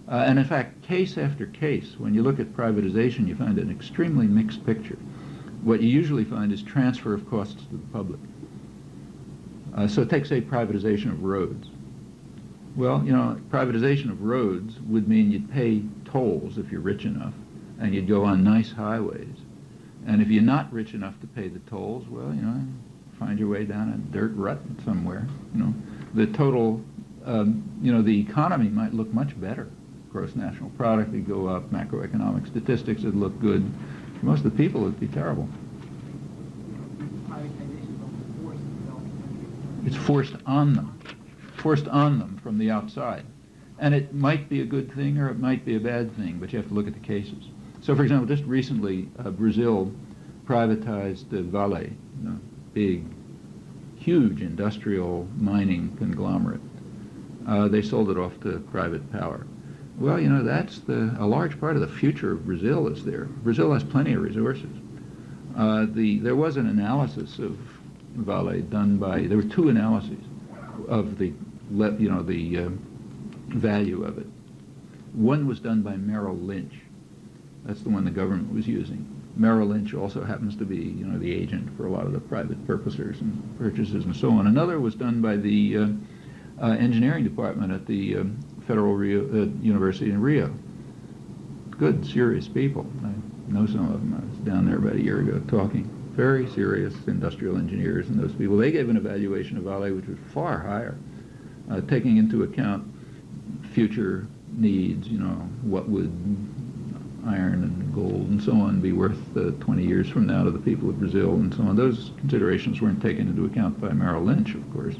Speaker 1: And in fact, case after case, when you look at privatization, you find an extremely mixed picture. What you usually find is transfer of costs to the public. So take, say, privatization of roads. Well, privatization of roads would mean you'd pay tolls if you're rich enough, and you'd go on nice highways. And if you're not rich enough to pay the tolls, well, find your way down a dirt rut somewhere. The total, the economy might look much better. Gross national product would go up, macroeconomic statistics would look good. For most of the people, it'd be terrible. It's forced on them from the outside. And it might be a good thing or it might be a bad thing, but you have to look at the cases. So, for example, just recently, Brazil privatized Vale, big, huge industrial mining conglomerate. They sold it off to private power. Well, that's a large part of the future of Brazil is there. Brazil has plenty of resources. There was an analysis of Vale done by, there were two analyses of the value of it. One was done by Merrill Lynch. That's the one the government was using. Merrill Lynch also happens to be, the agent for a lot of the private purchasers and so on. Another was done by the engineering department at the Federal University in Rio. Good, serious people. I know some of them. I was down there about a year ago talking. Very serious industrial engineers and those people. They gave an evaluation of Vale which was far higher, taking into account future needs, what would iron and gold and so on be worth 20 years from now to the people of Brazil and so on. Those considerations weren't taken into account by Merrill Lynch, of course,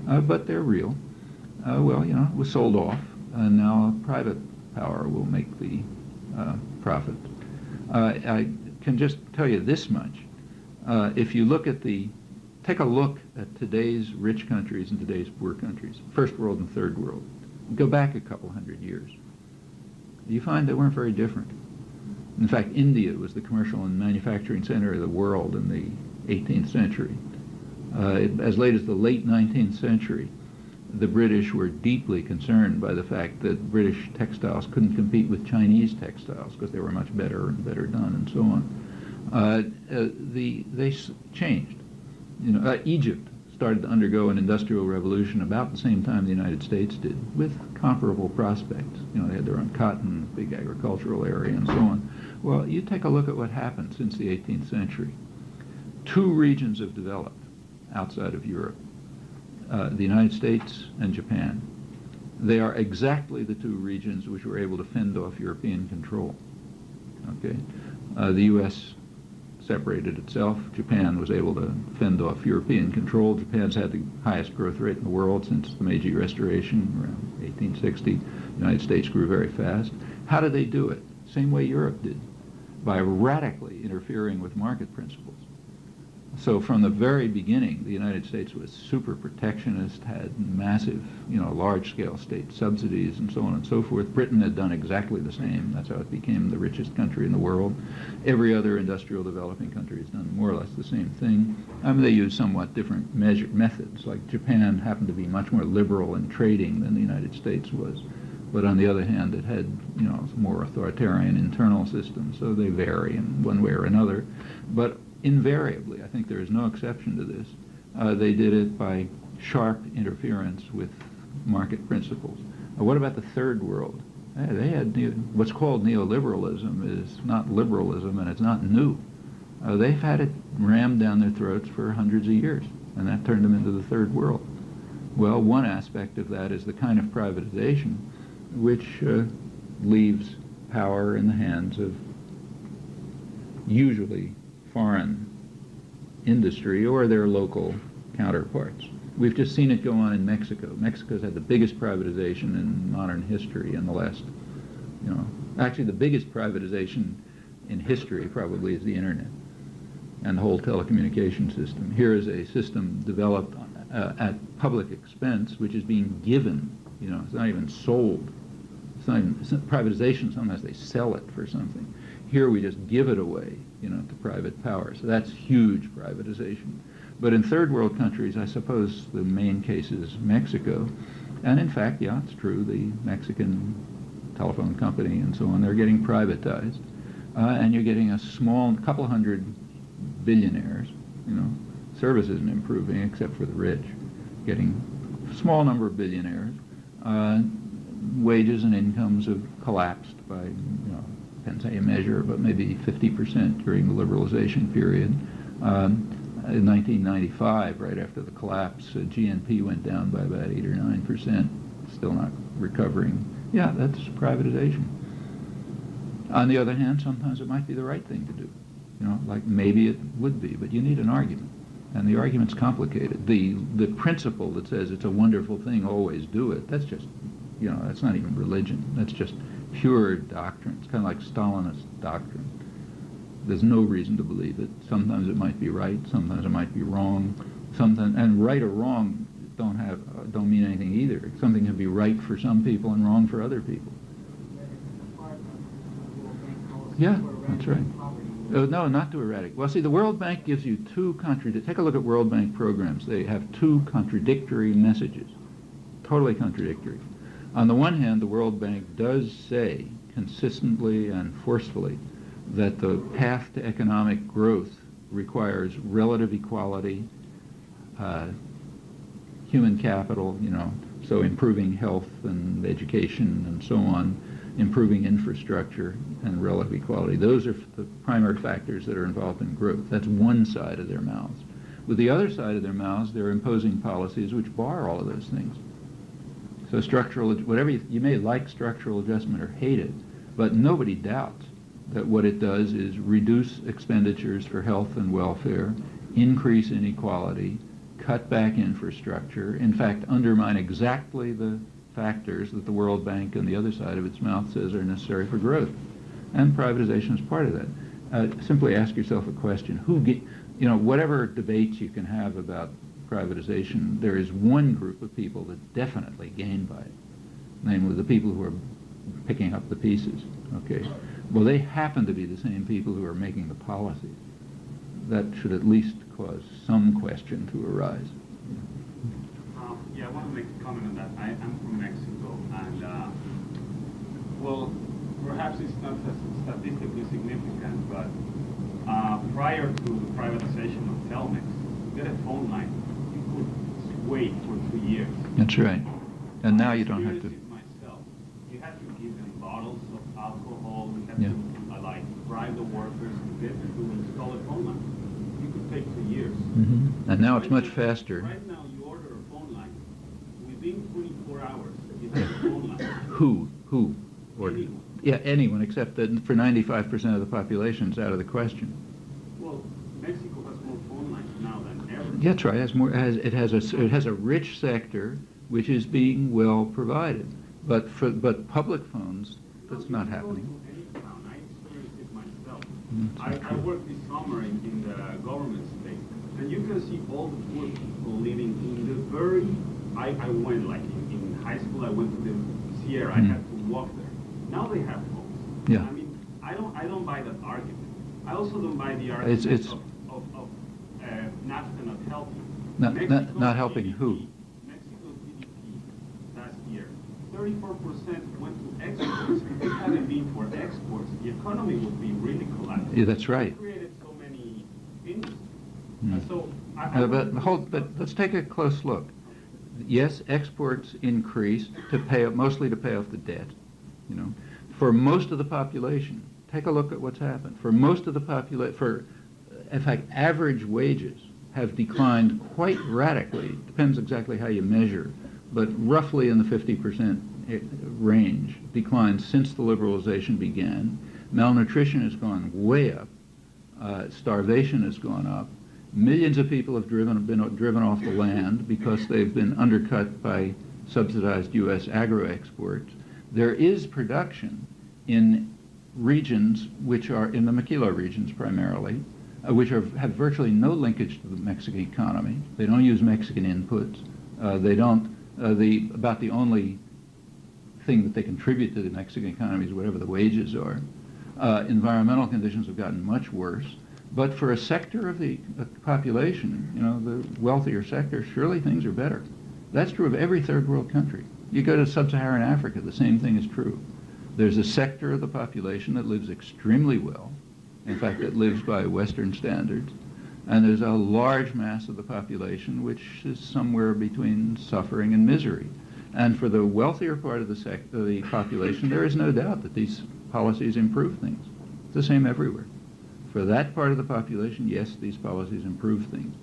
Speaker 1: but they're real. It was sold off, and now private power will make the profit. I can just tell you this much. If you take a look at today's rich countries and today's poor countries, first world and third world, go back a couple hundred years, you find they weren't very different. In fact, India was the commercial and manufacturing center of the world in the 18th century. As late as the late 19th century, the British were deeply concerned by the fact that British textiles couldn't compete with Chinese textiles because they were much better and better done and so on. They changed. Egypt started to undergo an industrial revolution about the same time the United States did, with comparable prospects. They had their own cotton, big agricultural area, and so on. Well, you take a look at what happened since the 18th century. two regions have developed outside of Europe, the United States and Japan. They are exactly the two regions which were able to fend off European control. Okay, the U.S. separated itself. Japan was able to fend off European control. Japan's had the highest growth rate in the world since the Meiji Restoration around 1860. The United States grew very fast. How did they do it? Same way Europe did, by radically interfering with market principles. So from the very beginning, the United States was super protectionist, had massive, large-scale state subsidies and so on and so forth. Britain had done exactly the same. That's how it became the richest country in the world. Every other industrial developing country has done more or less the same thing. I mean, they use somewhat different methods. Like Japan happened to be much more liberal in trading than the United States was. But on the other hand, it had, more authoritarian internal systems, so they vary in one way or another. But invariably, I think there is no exception to this, they did it by sharp interference with market principles. What about the third world? They had what's called neoliberalism is not liberalism, and it's not new. They've had it rammed down their throats for hundreds of years, and that turned them into the third world. Well, one aspect of that is the kind of privatization which leaves power in the hands of usually foreign industry or their local counterparts. We've just seen it go on in Mexico. Mexico's had the biggest privatization in modern history in the last, actually the biggest privatization in history probably is the internet and the whole telecommunication system. Here is a system developed at public expense, which is being given, it's not even sold. It's not privatization, sometimes they sell it for something. Here we just give it away, to private power. So that's huge privatization. But in third world countries, I suppose the main case is Mexico. And in fact, yeah, it's true, the Mexican telephone company and so on, they're getting privatized. And you're getting a couple hundred billionaires, service isn't improving except for the rich, getting a small number of billionaires. Wages and incomes have collapsed by, depends how you measure, but maybe 50% during the liberalization period. In 1995, right after the collapse, GNP went down by about 8 or 9%, still not recovering. Yeah, that's privatization. On the other hand, sometimes it might be the right thing to do. Like maybe it would be, but you need an argument. And the argument's complicated. The principle that says it's a wonderful thing, always do it, that's just, that's not even religion. That's just pure doctrine. It's kind of like Stalinist doctrine. There's no reason to believe it. Sometimes it might be right, sometimes it might be wrong. Sometimes, and right or wrong don't mean anything either. Something can be right for some people and wrong for other people. Yeah, that's right. No, not to eradicate. Well, see, the World Bank gives you take a look at World Bank programs. They have two contradictory messages, totally contradictory. On the one hand, the World Bank does say consistently and forcefully that the path to economic growth requires relative equality, human capital, so improving health and education and so on, improving infrastructure and relative equality. Those are the primary factors that are involved in growth. That's one side of their mouths. With the other side of their mouths, they're imposing policies which bar all of those things. So whatever you may like structural adjustment or hate it, but nobody doubts that what it does is reduce expenditures for health and welfare, increase inequality, cut back infrastructure, in fact, undermine exactly the factors that the World Bank on the other side of its mouth says are necessary for growth. And privatization is part of that. Simply ask yourself a question. Whatever debates you can have about privatization, there is one group of people that definitely gain by it, namely the people who are picking up the pieces. Okay. Well, they happen to be the same people who are making the policies. That should at least cause some question to arise.
Speaker 5: Yeah, I want to make a comment on that. I'm from Mexico, and perhaps it's not statistically significant, but prior to the privatization of Telmex, to get a phone line, you could wait for 2 years.
Speaker 1: That's right. And now you don't have to.
Speaker 5: Myself, you had to give them bottles of alcohol. You had to bribe the workers to get to install a phone line. You could take 2
Speaker 1: now it's much faster.
Speaker 5: Right now, you order a phone line. Within 24 hours, you have a phone line.
Speaker 1: Who? Ordered?
Speaker 5: Anyone.
Speaker 1: Yeah, anyone, except that for 95% of the population, it's out of the question.
Speaker 5: Well, Mexico has more phone lines now than ever.
Speaker 1: Yeah, that's right. It has a rich sector which is being well provided, but public phones, that's not happening.
Speaker 5: I experienced it myself. I worked this summer in the government space, and you can see all the poor people living in the very. I went like in high school. I went to the Sierra. I had to walk there. Now they have phones.
Speaker 1: Yeah.
Speaker 5: I mean, I don't buy that argument. I also don't buy the argument of NAFTA not helping.
Speaker 1: Not helping who?
Speaker 5: Mexico's GDP last year, 34% went to exports. If it hadn't been for exports, the economy would be really collapsing.
Speaker 1: Yeah, that's right.
Speaker 5: It created so many industries.
Speaker 1: But let's take a close look. Yes, exports increased mostly to pay off the debt. You know, for most of the population, take a look at what's happened. For most of the population, in fact, average wages have declined quite radically. Depends exactly how you measure, but roughly in the 50% range decline since the liberalization began. Malnutrition has gone way up. Starvation has gone up. Millions of people have been driven off the land because they've been undercut by subsidized U.S. agro-exports. There is production in regions which are in the maquila regions primarily, which have virtually no linkage to the Mexican economy. They don't use Mexican inputs. About the only thing that they contribute to the Mexican economy is whatever the wages are. Environmental conditions have gotten much worse. But for a sector of the population, you know, the wealthier sector, surely things are better. That's true of every third world country. You go to sub-Saharan Africa, the same thing is true. There's a sector of the population that lives extremely well. In fact, it lives by Western standards. And there's a large mass of the population which is somewhere between suffering and misery. And for the wealthier part of the population, there is no doubt that these policies improve things. It's the same everywhere. For that part of the population, yes, these policies improve things.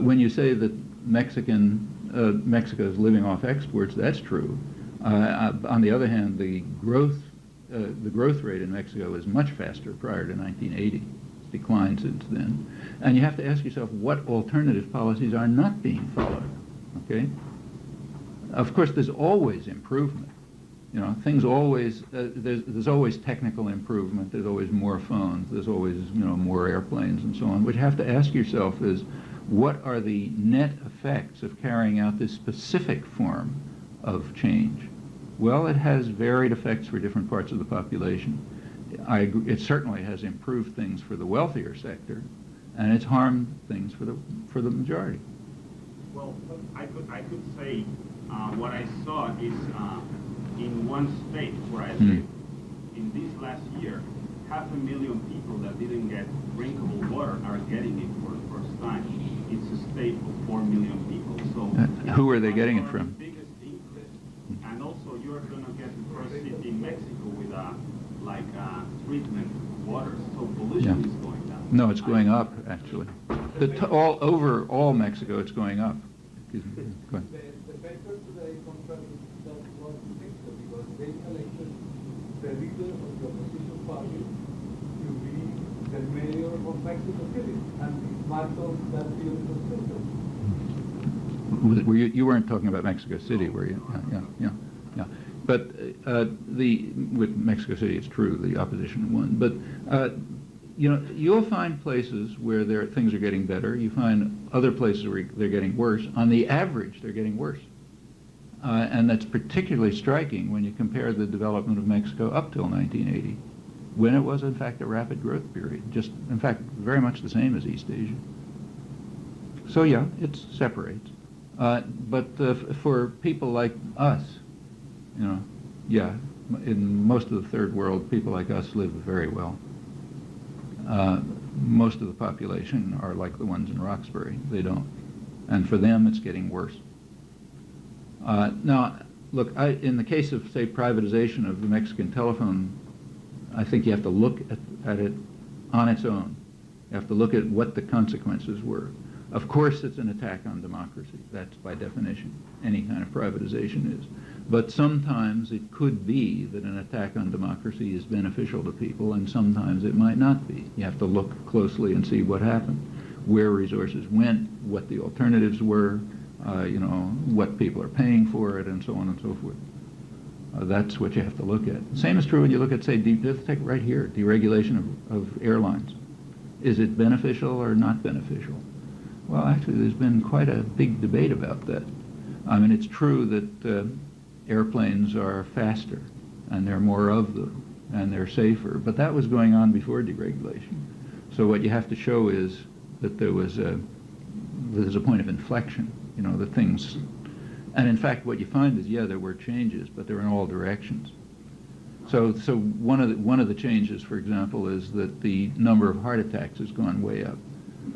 Speaker 1: When you say that Mexico is living off exports, that's true. On the other hand, the growth rate in Mexico is much faster prior to 1980. It's declined since then. And you have to ask yourself what alternative policies are not being followed. Okay? Of course, there's always improvement. You know, things always, there's always technical improvement, there's always more phones, there's always, you know, more airplanes and so on. What you have to ask yourself is, what are the net effects of carrying out this specific form of change? Well, it has varied effects for different parts of the population. I agree, it certainly has improved things for the wealthier sector, and it's harmed things for the majority.
Speaker 5: Well, I could say what I saw is in one state where I live, in this last year, 500,000 people that didn't get drinkable water are getting it for the first time. It's a state of 4 million people. So
Speaker 1: who are they getting it from?
Speaker 5: The biggest increase. And also, you're going to get the first city in Mexico with treatment water. So pollution is going down.
Speaker 1: No, it's going up, actually. All over all Mexico, it's going up. Excuse me. Go ahead.
Speaker 6: The paper today confirmed that was Mexico because they elected the leader of the opposition party to be the mayor of Mexico City, and it's part of that beautiful system.
Speaker 1: You weren't talking about Mexico City, were you? Yeah. But with Mexico City, it's true, the opposition won. But you know, you'll find places where things are getting better. You find other places where they're getting worse. On the average, they're getting worse. And that's particularly striking when you compare the development of Mexico up till 1980, when it was, in fact, a rapid growth period. Just, in fact, very much the same as East Asia. So, yeah, it separates. But for people like us, you know, yeah, in most of the third world, people like us live very well. Most of the population are like the ones in Roxbury. They don't. And for them, it's getting worse. Now, look, in the case of, say, privatization of the Mexican telephone, I think you have to look at it on its own. You have to look at what the consequences were. Of course it's an attack on democracy. That's by definition. Any kind of privatization is. But sometimes it could be that an attack on democracy is beneficial to people, and sometimes it might not be. You have to look closely and see what happened, where resources went, what the alternatives were, what people are paying for it, and so on and so forth. That's what you have to look at. Same is true when you look at, say, let's take right here, deregulation of airlines. Is it beneficial or not beneficial? Well, actually, there's been quite a big debate about that. I mean, it's true that airplanes are faster, and there are more of them, and they're safer, but that was going on before deregulation. So what you have to show is that there's a point of inflection, that things, and in fact what you find is, yeah, there were changes, but they're in all directions. So one of the changes, for example, is that the number of heart attacks has gone way up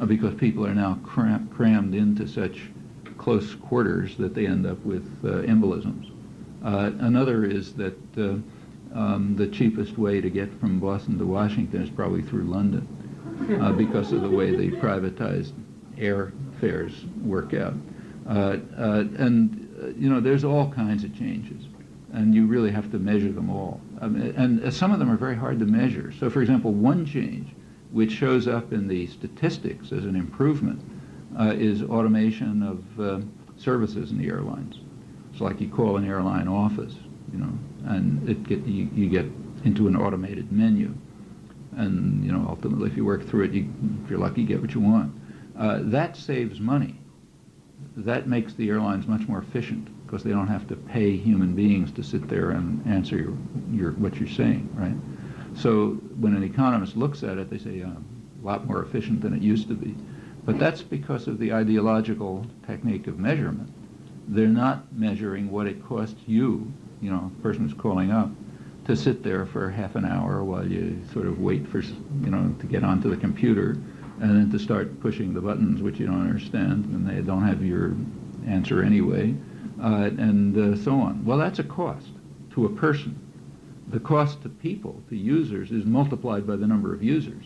Speaker 1: because people are now crammed into such close quarters that they end up with embolisms. Another is that the cheapest way to get from Boston to Washington is probably through London because of the way the privatized air fares work out. There's all kinds of changes, and you really have to measure them all. And some of them are very hard to measure. So, for example, one change which shows up in the statistics as an improvement is automation of services in the airlines. It's like you call an airline office, and you get into an automated menu, and ultimately, if you work through it, if you're lucky, you get what you want. That saves money. That makes the airlines much more efficient because they don't have to pay human beings to sit there and answer what you're saying, right? So when an economist looks at it, they say a lot more efficient than it used to be. But that's because of the ideological technique of measurement. They're not measuring what it costs you, a person who's calling up, to sit there for half an hour while you sort of wait for, to get onto the computer, and then to start pushing the buttons which you don't understand, and they don't have your answer anyway, and so on. Well, that's a cost to a person. The cost to people, to users, is multiplied by the number of users.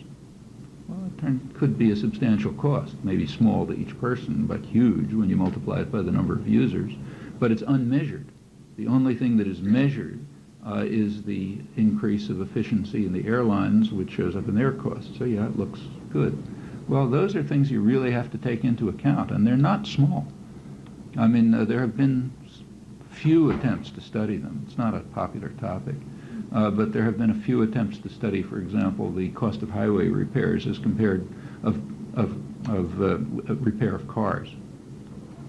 Speaker 1: Well, it could be a substantial cost, maybe small to each person, but huge when you multiply it by the number of users. But it's unmeasured. The only thing that is measured is the increase of efficiency in the airlines, which shows up in their costs. So yeah, it looks good. Well, those are things you really have to take into account, and they're not small. I mean, there have been few attempts to study them. It's not a popular topic. But there have been a few attempts to study, for example, the cost of highway repairs as compared of repair of cars.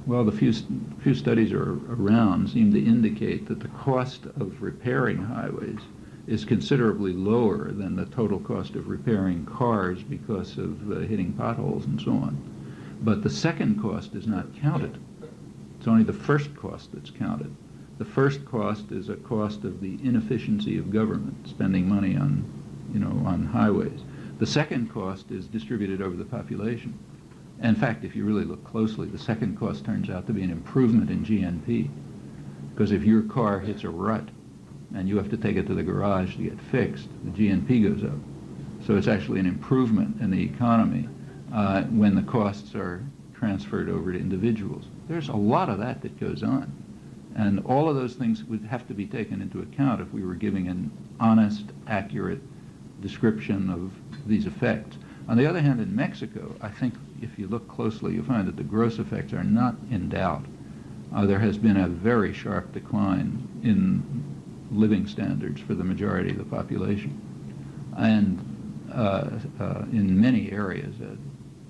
Speaker 1: Well, the few studies are around seem to indicate that the cost of repairing highways is considerably lower than the total cost of repairing cars because of hitting potholes and so on. But the second cost is not counted. It's only the first cost that's counted. The first cost is a cost of the inefficiency of government spending money on highways. The second cost is distributed over the population. In fact, if you really look closely, the second cost turns out to be an improvement in GNP. Because if your car hits a rut and you have to take it to the garage to get fixed, the GNP goes up. So it's actually an improvement in the economy when the costs are transferred over to individuals. There's a lot of that goes on. And all of those things would have to be taken into account if we were giving an honest, accurate description of these effects. On the other hand, in Mexico, I think if you look closely, you'll find that the gross effects are not in doubt. There has been a very sharp decline in living standards for the majority of the population. And in many areas, a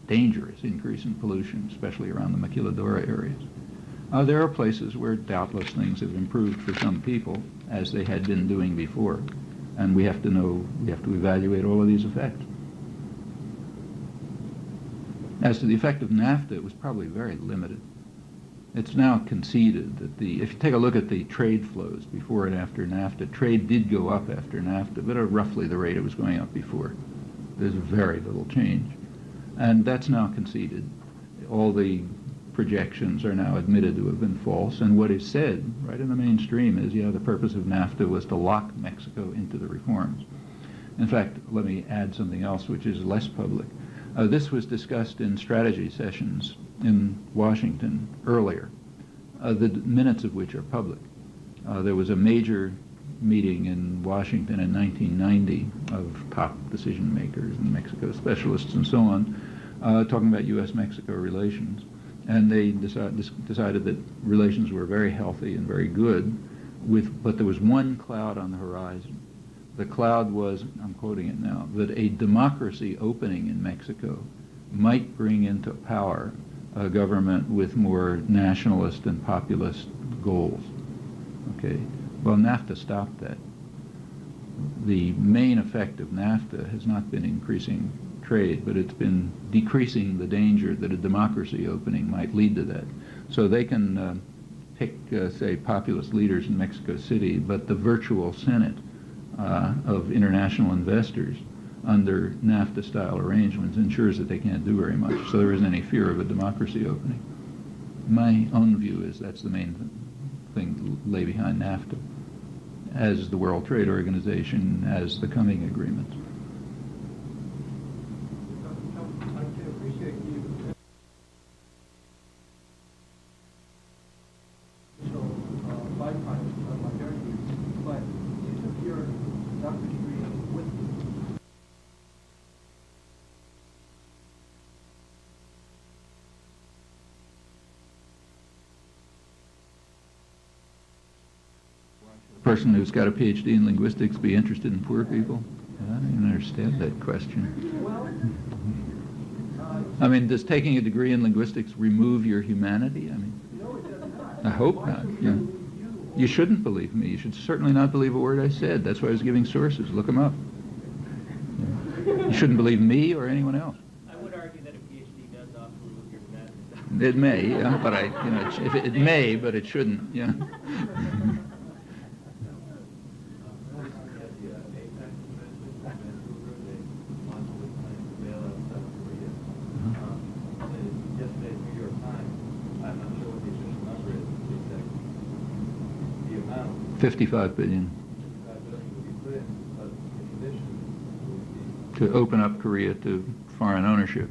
Speaker 1: dangerous increase in pollution, especially around the Maquiladora areas. There are places where doubtless things have improved for some people, as they had been doing before. And we have to evaluate all of these effects. As to the effect of NAFTA, it was probably very limited. It's now conceded that if you take a look at the trade flows before and after NAFTA, trade did go up after NAFTA, but at roughly the rate it was going up before. There's very little change. And that's now conceded. All the projections are now admitted to have been false, and what is said right in the mainstream is, the purpose of NAFTA was to lock Mexico into the reforms. In fact, let me add something else which is less public. This was discussed in strategy sessions in Washington earlier, the minutes of which are public. There was a major meeting in Washington in 1990 of top decision makers and Mexico specialists and so on, talking about U.S.-Mexico relations. And they decided that relations were very healthy and very good, but there was one cloud on the horizon. The cloud was, I'm quoting it now, that a democracy opening in Mexico might bring into power a government with more nationalist and populist goals. Okay. Well, NAFTA stopped that. The main effect of NAFTA has not been increasing trade, but it's been decreasing the danger that a democracy opening might lead to that. So they can pick, say, populist leaders in Mexico City, but the virtual Senate of international investors under NAFTA-style arrangements ensures that they can't do very much. So there isn't any fear of a democracy opening. My own view is that's the main thing lay behind NAFTA, as the World Trade Organization, as the coming agreements.
Speaker 6: I can appreciate you. Lifetime of my heritage, but you took your doctorate degree with you.
Speaker 1: A person who's got a PhD in linguistics be interested in poor people? I don't even understand that question. I mean, does taking a degree in linguistics remove your humanity? I mean,
Speaker 6: No, it does not.
Speaker 1: I hope
Speaker 6: Why
Speaker 1: not.
Speaker 6: should
Speaker 1: Yeah.
Speaker 6: you?
Speaker 1: You shouldn't believe me. You should certainly not believe a word I said. That's why I was giving sources. Look them up. Yeah. You shouldn't believe me or anyone else.
Speaker 4: I would argue that a PhD does often remove your humanity.
Speaker 1: It may, yeah, but it may, but it shouldn't. Yeah.
Speaker 3: Yesterday, New York Times, I'm not sure what the official number is, exactly. The amount,
Speaker 1: 55 billion
Speaker 3: would be put in, but the conditions would be
Speaker 1: to open up Korea to foreign ownership.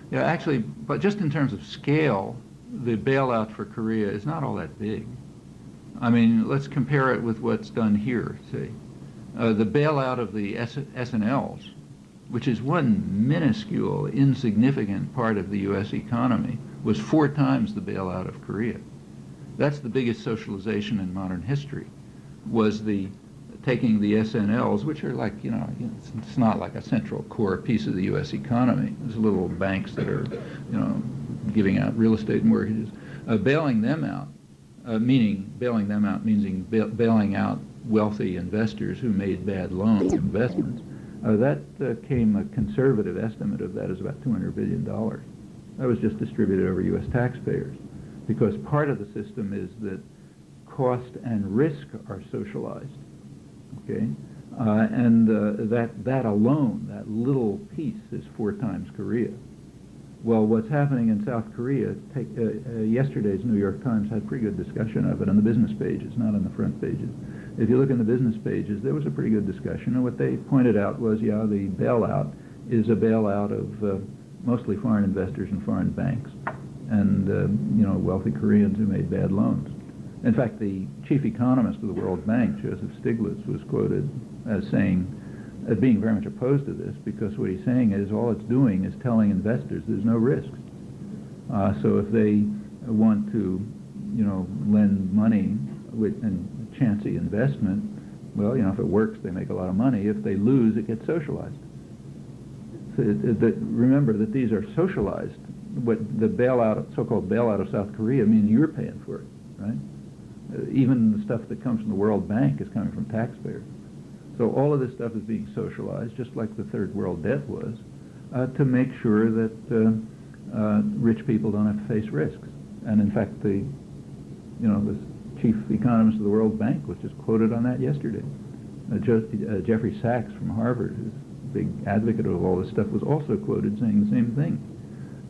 Speaker 1: Yeah, actually, but just in terms of scale, the bailout for Korea is not all that big. I mean, let's compare it with what's done here, say. The bailout of the S&Ls, which is one minuscule, insignificant part of the U.S. economy, was 4 times the bailout of Korea. That's the biggest socialization in modern history, was the taking the S&Ls, which are like, it's not like a central core piece of the U.S. economy. There's little banks that are, giving out real estate mortgages. Bailing them out, meaning bailing out wealthy investors who made bad loan investments. That came, a conservative estimate of that is about $200 billion. That was just distributed over U.S. taxpayers, because part of the system is that cost and risk are socialized, okay? That alone, that little piece, is 4 times Korea. Well, what's happening in South Korea, yesterday's New York Times had pretty good discussion of it on the business pages, not on the front pages. If you look in the business pages, there was a pretty good discussion, and what they pointed out was, yeah, the bailout is a bailout of mostly foreign investors and foreign banks, and wealthy Koreans who made bad loans. In fact, the chief economist of the World Bank, Joseph Stiglitz, was quoted as being very much opposed to this, because what he's saying is all it's doing is telling investors there's no risks. So if they want to, lend money and chancy investment, well, if it works, they make a lot of money. If they lose, it gets socialized. So remember that these are socialized. What the so-called bailout of South Korea means you're paying for it, right? Even the stuff that comes from the World Bank is coming from taxpayers. So all of this stuff is being socialized, just like the third world debt was, to make sure that rich people don't have to face risks. And in fact, the chief economist of the World Bank was just quoted on that yesterday. Jeffrey Sachs from Harvard, who's a big advocate of all this stuff, was also quoted saying the same thing.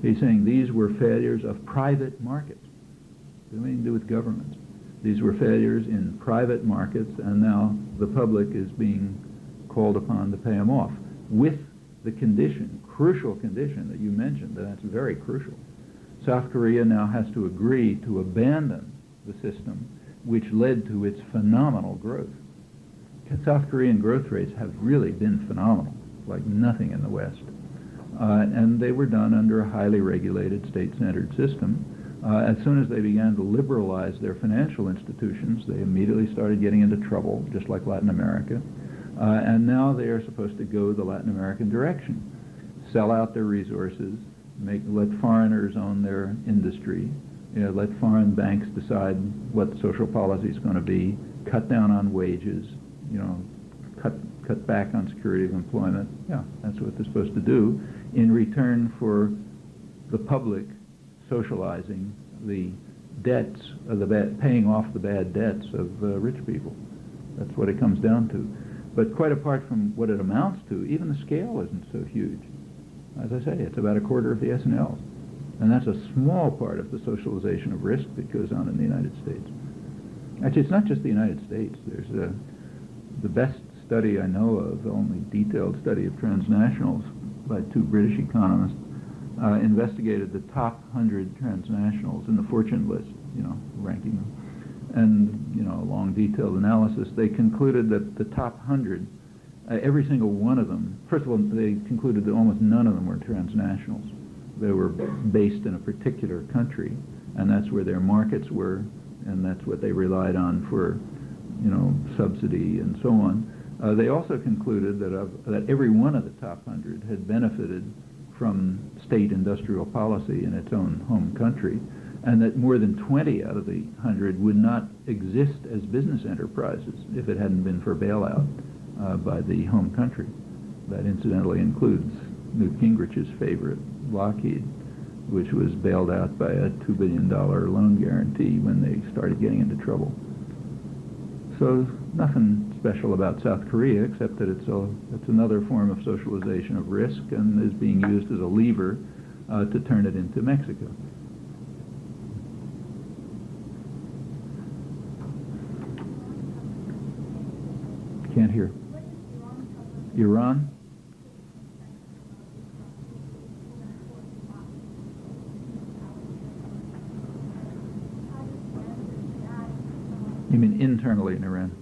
Speaker 1: He's saying these were failures of private markets. It had nothing to do with governments. These were failures in private markets, and now the public is being called upon to pay them off, with the condition, crucial condition that you mentioned, and that's very crucial. South Korea now has to agree to abandon the system which led to its phenomenal growth. South Korean growth rates have really been phenomenal, like nothing in the West. And they were done under a highly regulated, state-centered system. As soon as they began to liberalize their financial institutions, they immediately started getting into trouble, just like Latin America. And now they are supposed to go the Latin American direction, sell out their resources, let foreigners own their industry, let foreign banks decide what social policy is going to be, cut down on wages, cut back on security of employment. Yeah, that's what they're supposed to do in return for the public socializing the debts of paying off the bad debts of rich people. That's what it comes down to. But quite apart from what it amounts to, even the scale isn't so huge. As I say, it's about a quarter of the S&L. And that's a small part of the socialization of risk that goes on in the United States. Actually, it's not just the United States. There's the best study I know of, the only detailed study of transnationals by two British economists, investigated the top 100 transnationals in the Fortune list, ranking them. And, a long detailed analysis, they concluded that the top 100, every single one of them, first of all, they concluded that almost none of them were transnationals. They were based in a particular country, and that's where their markets were, and that's what they relied on for, subsidy and so on. They also concluded that every one of the top 100 had benefited from state industrial policy in its own home country, and that more than 20 out of the 100 would not exist as business enterprises if it hadn't been for bailout by the home country. That incidentally includes Newt Gingrich's favorite, Lockheed, which was bailed out by a $2 billion loan guarantee when they started getting into trouble. So nothing special about South Korea, except that it's another form of socialization of risk and is being used as a lever to turn it into Mexico. Can't hear. Iran? You mean internally in Iran?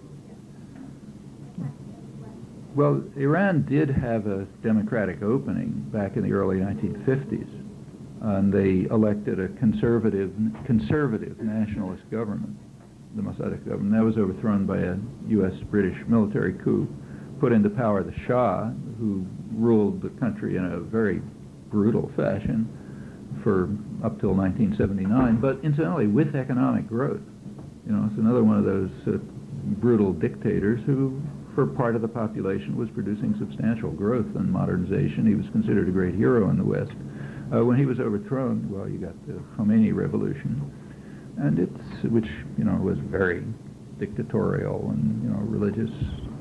Speaker 1: Well, Iran did have a democratic opening back in the early 1950s, and they elected a conservative nationalist government, the Mossadegh government. That was overthrown by a U.S.-British military coup, put into power the Shah, who ruled the country in a very brutal fashion for up till 1979, but incidentally with economic growth. It's another one of those brutal dictators who, for part of the population, was producing substantial growth and modernization. He was considered a great hero in the West. When he was overthrown, well, you got the Khomeini revolution, and which was very dictatorial and religious.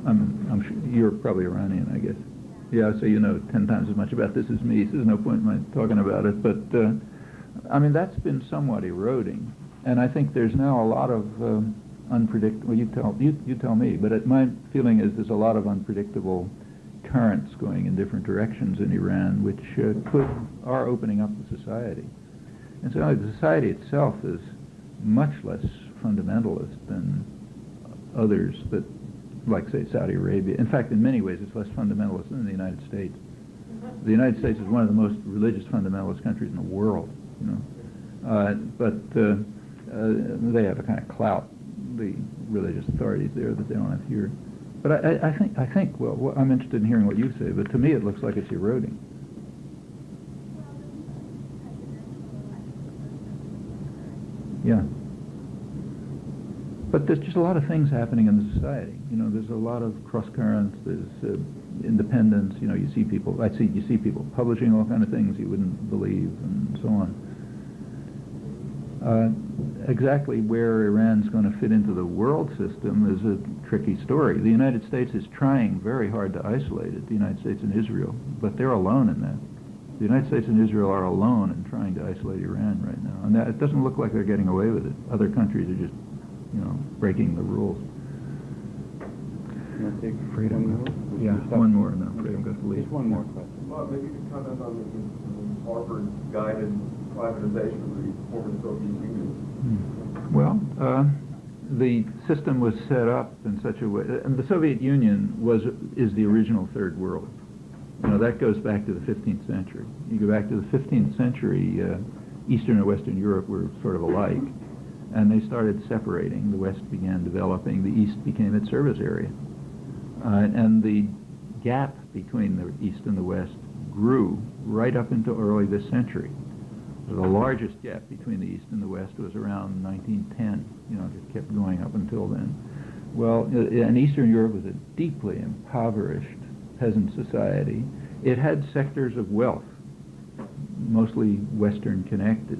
Speaker 1: I'm sure you're probably Iranian, I guess. Yeah, so you know 10 times as much about this as me. So there's no point in my talking about it. But that's been somewhat eroding. And I think there's now a lot of unpredictable. Well, you tell me. But my feeling is there's a lot of unpredictable currents going in different directions in Iran, which are opening up the society. And so the society itself is much less fundamentalist than others that, like say Saudi Arabia. In fact, in many ways, it's less fundamentalist than the United States. The United States is one of the most religious fundamentalist countries in the world. But they have a kind of clout, the religious authorities there, that they don't have here. But I think. Well, I'm interested in hearing what you say. But to me, it looks like it's eroding. Yeah. But there's just a lot of things happening in the society. There's a lot of cross currents. There's independence. You see people. You see people publishing all kinds of things you wouldn't believe, and so on. Exactly where Iran's going to fit into the world system is a tricky story. The United States is trying very hard to isolate it, the United States and Israel, but they're alone in that. The United States and Israel are alone in trying to isolate Iran right now. And it doesn't look like they're getting away with it. Other countries are just, breaking the rules.
Speaker 3: Can I take
Speaker 6: Freedom.
Speaker 3: one more?
Speaker 1: Yeah, one more, and then I'm afraid I'm going to leave.
Speaker 3: Just one more question. Well, maybe you could comment on the Harvard-guided privatization of the former Soviet Union.
Speaker 1: Well, the system was set up in such a way, and the Soviet Union is the original third world. You know, that goes back to the 15th century. You go back to the 15th century, Eastern and Western Europe were sort of alike, and they started separating. The West began developing, the East became its service area. And the gap between the East and the West grew right up into early this century. The largest gap between the East and the West was around 1910. You know, it kept going up until then. Well, and Eastern Europe was a deeply impoverished peasant society. It had sectors of wealth, mostly Western connected.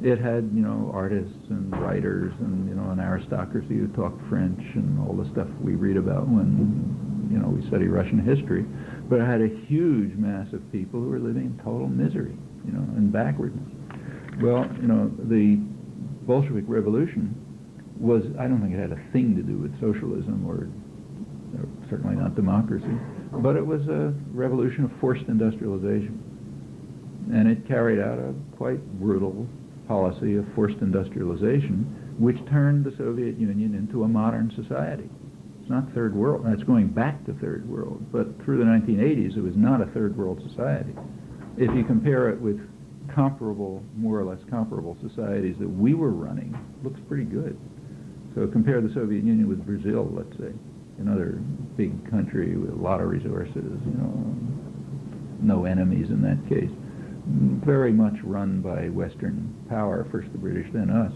Speaker 1: It had, you know, artists and writers and, you know, an aristocracy who talked French and all the stuff we read about when, you know, we study Russian history. But it had a huge mass of people who were living in total misery, you know, and backwardness. Well, you know, the Bolshevik Revolution was, I don't think it had a thing to do with socialism or certainly not democracy, but it was a revolution of forced industrialization. And it carried out a quite brutal policy of forced industrialization, which turned the Soviet Union into a modern society. It's not third world, it's going back to third world, but through the 1980s it was not a third world society. If you compare it with comparable, more or less comparable societies that we were running, it looks pretty good. So compare the Soviet Union with Brazil, let's say, another big country with a lot of resources, you know, no enemies in that case. Very much run by Western power, first the British, then us.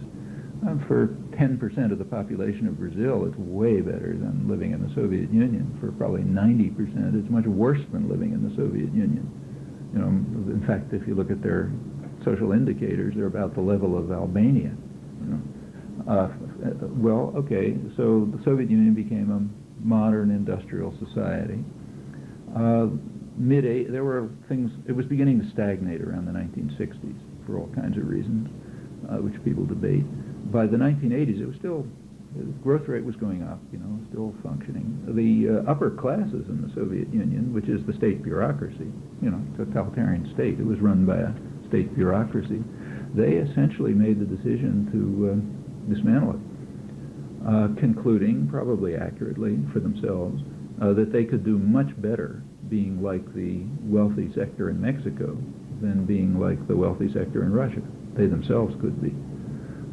Speaker 1: For 10% of the population of Brazil, it's way better than living in the Soviet Union. For probably 90%, it's much worse than living in the Soviet Union. You know, in fact, if you look at their social indicators, they're about the level of Albania. You know. Well, okay, so the Soviet Union became a modern industrial society. There were things, it was beginning to stagnate around the 1960s for all kinds of reasons, which people debate. By the 1980s, it was still, the growth rate was going up, you know, still functioning. The upper classes in the Soviet Union, which is the state bureaucracy, you know, totalitarian state, it was run by a state bureaucracy, they essentially made the decision to dismantle it, concluding, probably accurately for themselves, that they could do much better being like the wealthy sector in Mexico than being like the wealthy sector in Russia. They themselves could be.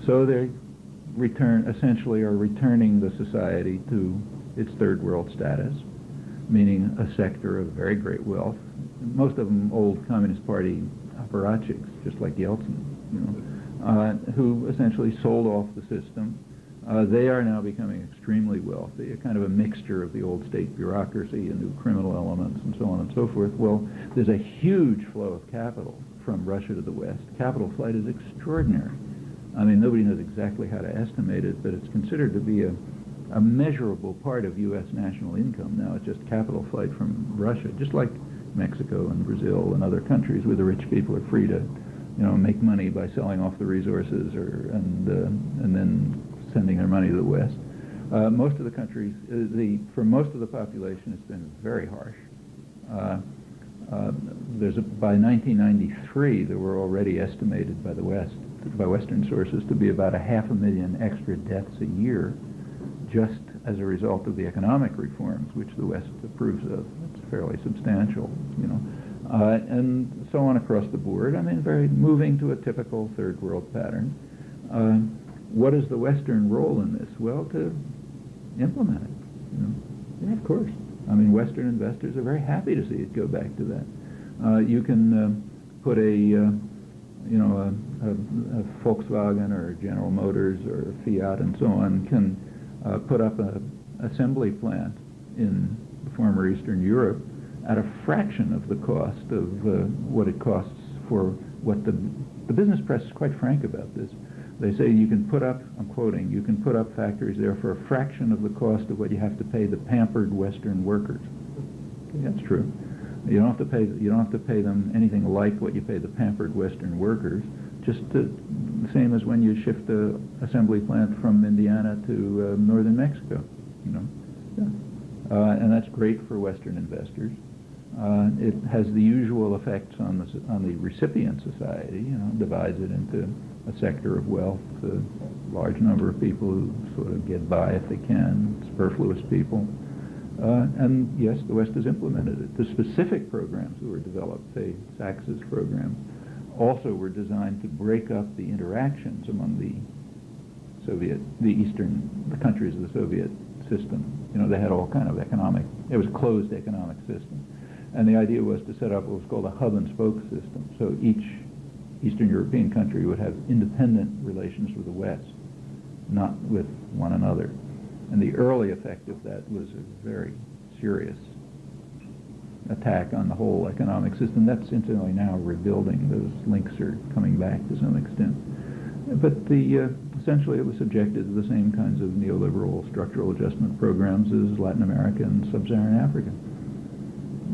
Speaker 1: So they essentially are returning the society to its third world status, meaning a sector of very great wealth, most of them old Communist Party apparatchiks, just like Yeltsin, you know, who essentially sold off the system. They are now becoming extremely wealthy, a kind of a mixture of the old state bureaucracy and new criminal elements and so on and so forth. Well, there's a huge flow of capital from Russia to the West. Capital flight is extraordinary. I mean, nobody knows exactly how to estimate it, but it's considered to be a measurable part of U.S. national income now. It's just capital flight from Russia, just like Mexico and Brazil and other countries where the rich people are free to, you know, make money by selling off the resources and then sending their money to the West. Most of the countries, for most of the population, it's been very harsh. By 1993, there were already estimated by the West, by Western sources, to be about 500,000 extra deaths a year, just as a result of the economic reforms which the West approves of. It's fairly substantial, you know, and so on across the board. I mean, moving to a typical third world pattern. What is the Western role in this? Well, to implement it. You know? Yeah, of course. I mean, Western investors are very happy to see it go back to that. You can put a Volkswagen or General Motors or Fiat and so on can put up an assembly plant in former Eastern Europe at a fraction of the cost of what it costs for what the business press is quite frank about this. They say you can put up, I'm quoting, you can put up factories there for a fraction of the cost of what you have to pay the pampered Western workers. Okay, that's true. You don't have to pay them anything like what you pay the pampered Western workers. Just the same as when you shift the assembly plant from Indiana to northern Mexico. You know, yeah. And that's great for Western investors. It has the usual effects on the recipient society. You know, divides it into a sector of wealth, a large number of people who sort of get by if they can, superfluous people. And yes, the West has implemented it. The specific programs that were developed, say Sachs's programs, also were designed to break up the interactions among the countries of the Soviet system. You know, they had all kind of it was a closed economic system. And the idea was to set up what was called a hub and spoke system. So each Eastern European country would have independent relations with the West, not with one another. And the early effect of that was a very serious attack on the whole economic system. That's incidentally now rebuilding. Those links are coming back to some extent. But essentially it was subjected to the same kinds of neoliberal structural adjustment programs as Latin America and Sub-Saharan Africa,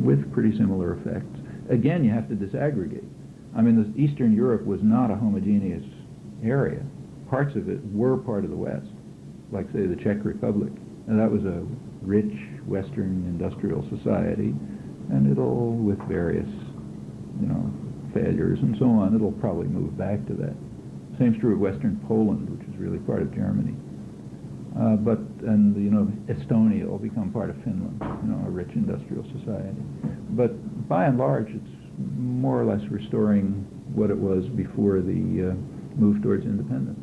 Speaker 1: with pretty similar effects. Again, you have to disaggregate. I mean, Eastern Europe was not a homogeneous area. Parts of it were part of the West, like, say, the Czech Republic. And that was a rich Western industrial society, and it'll, with various, failures and so on, it'll probably move back to that. Same's true of Western Poland, which is really part of Germany. Estonia will become part of Finland, a rich industrial society. But by and large, it's more or less restoring what it was before the move towards independence.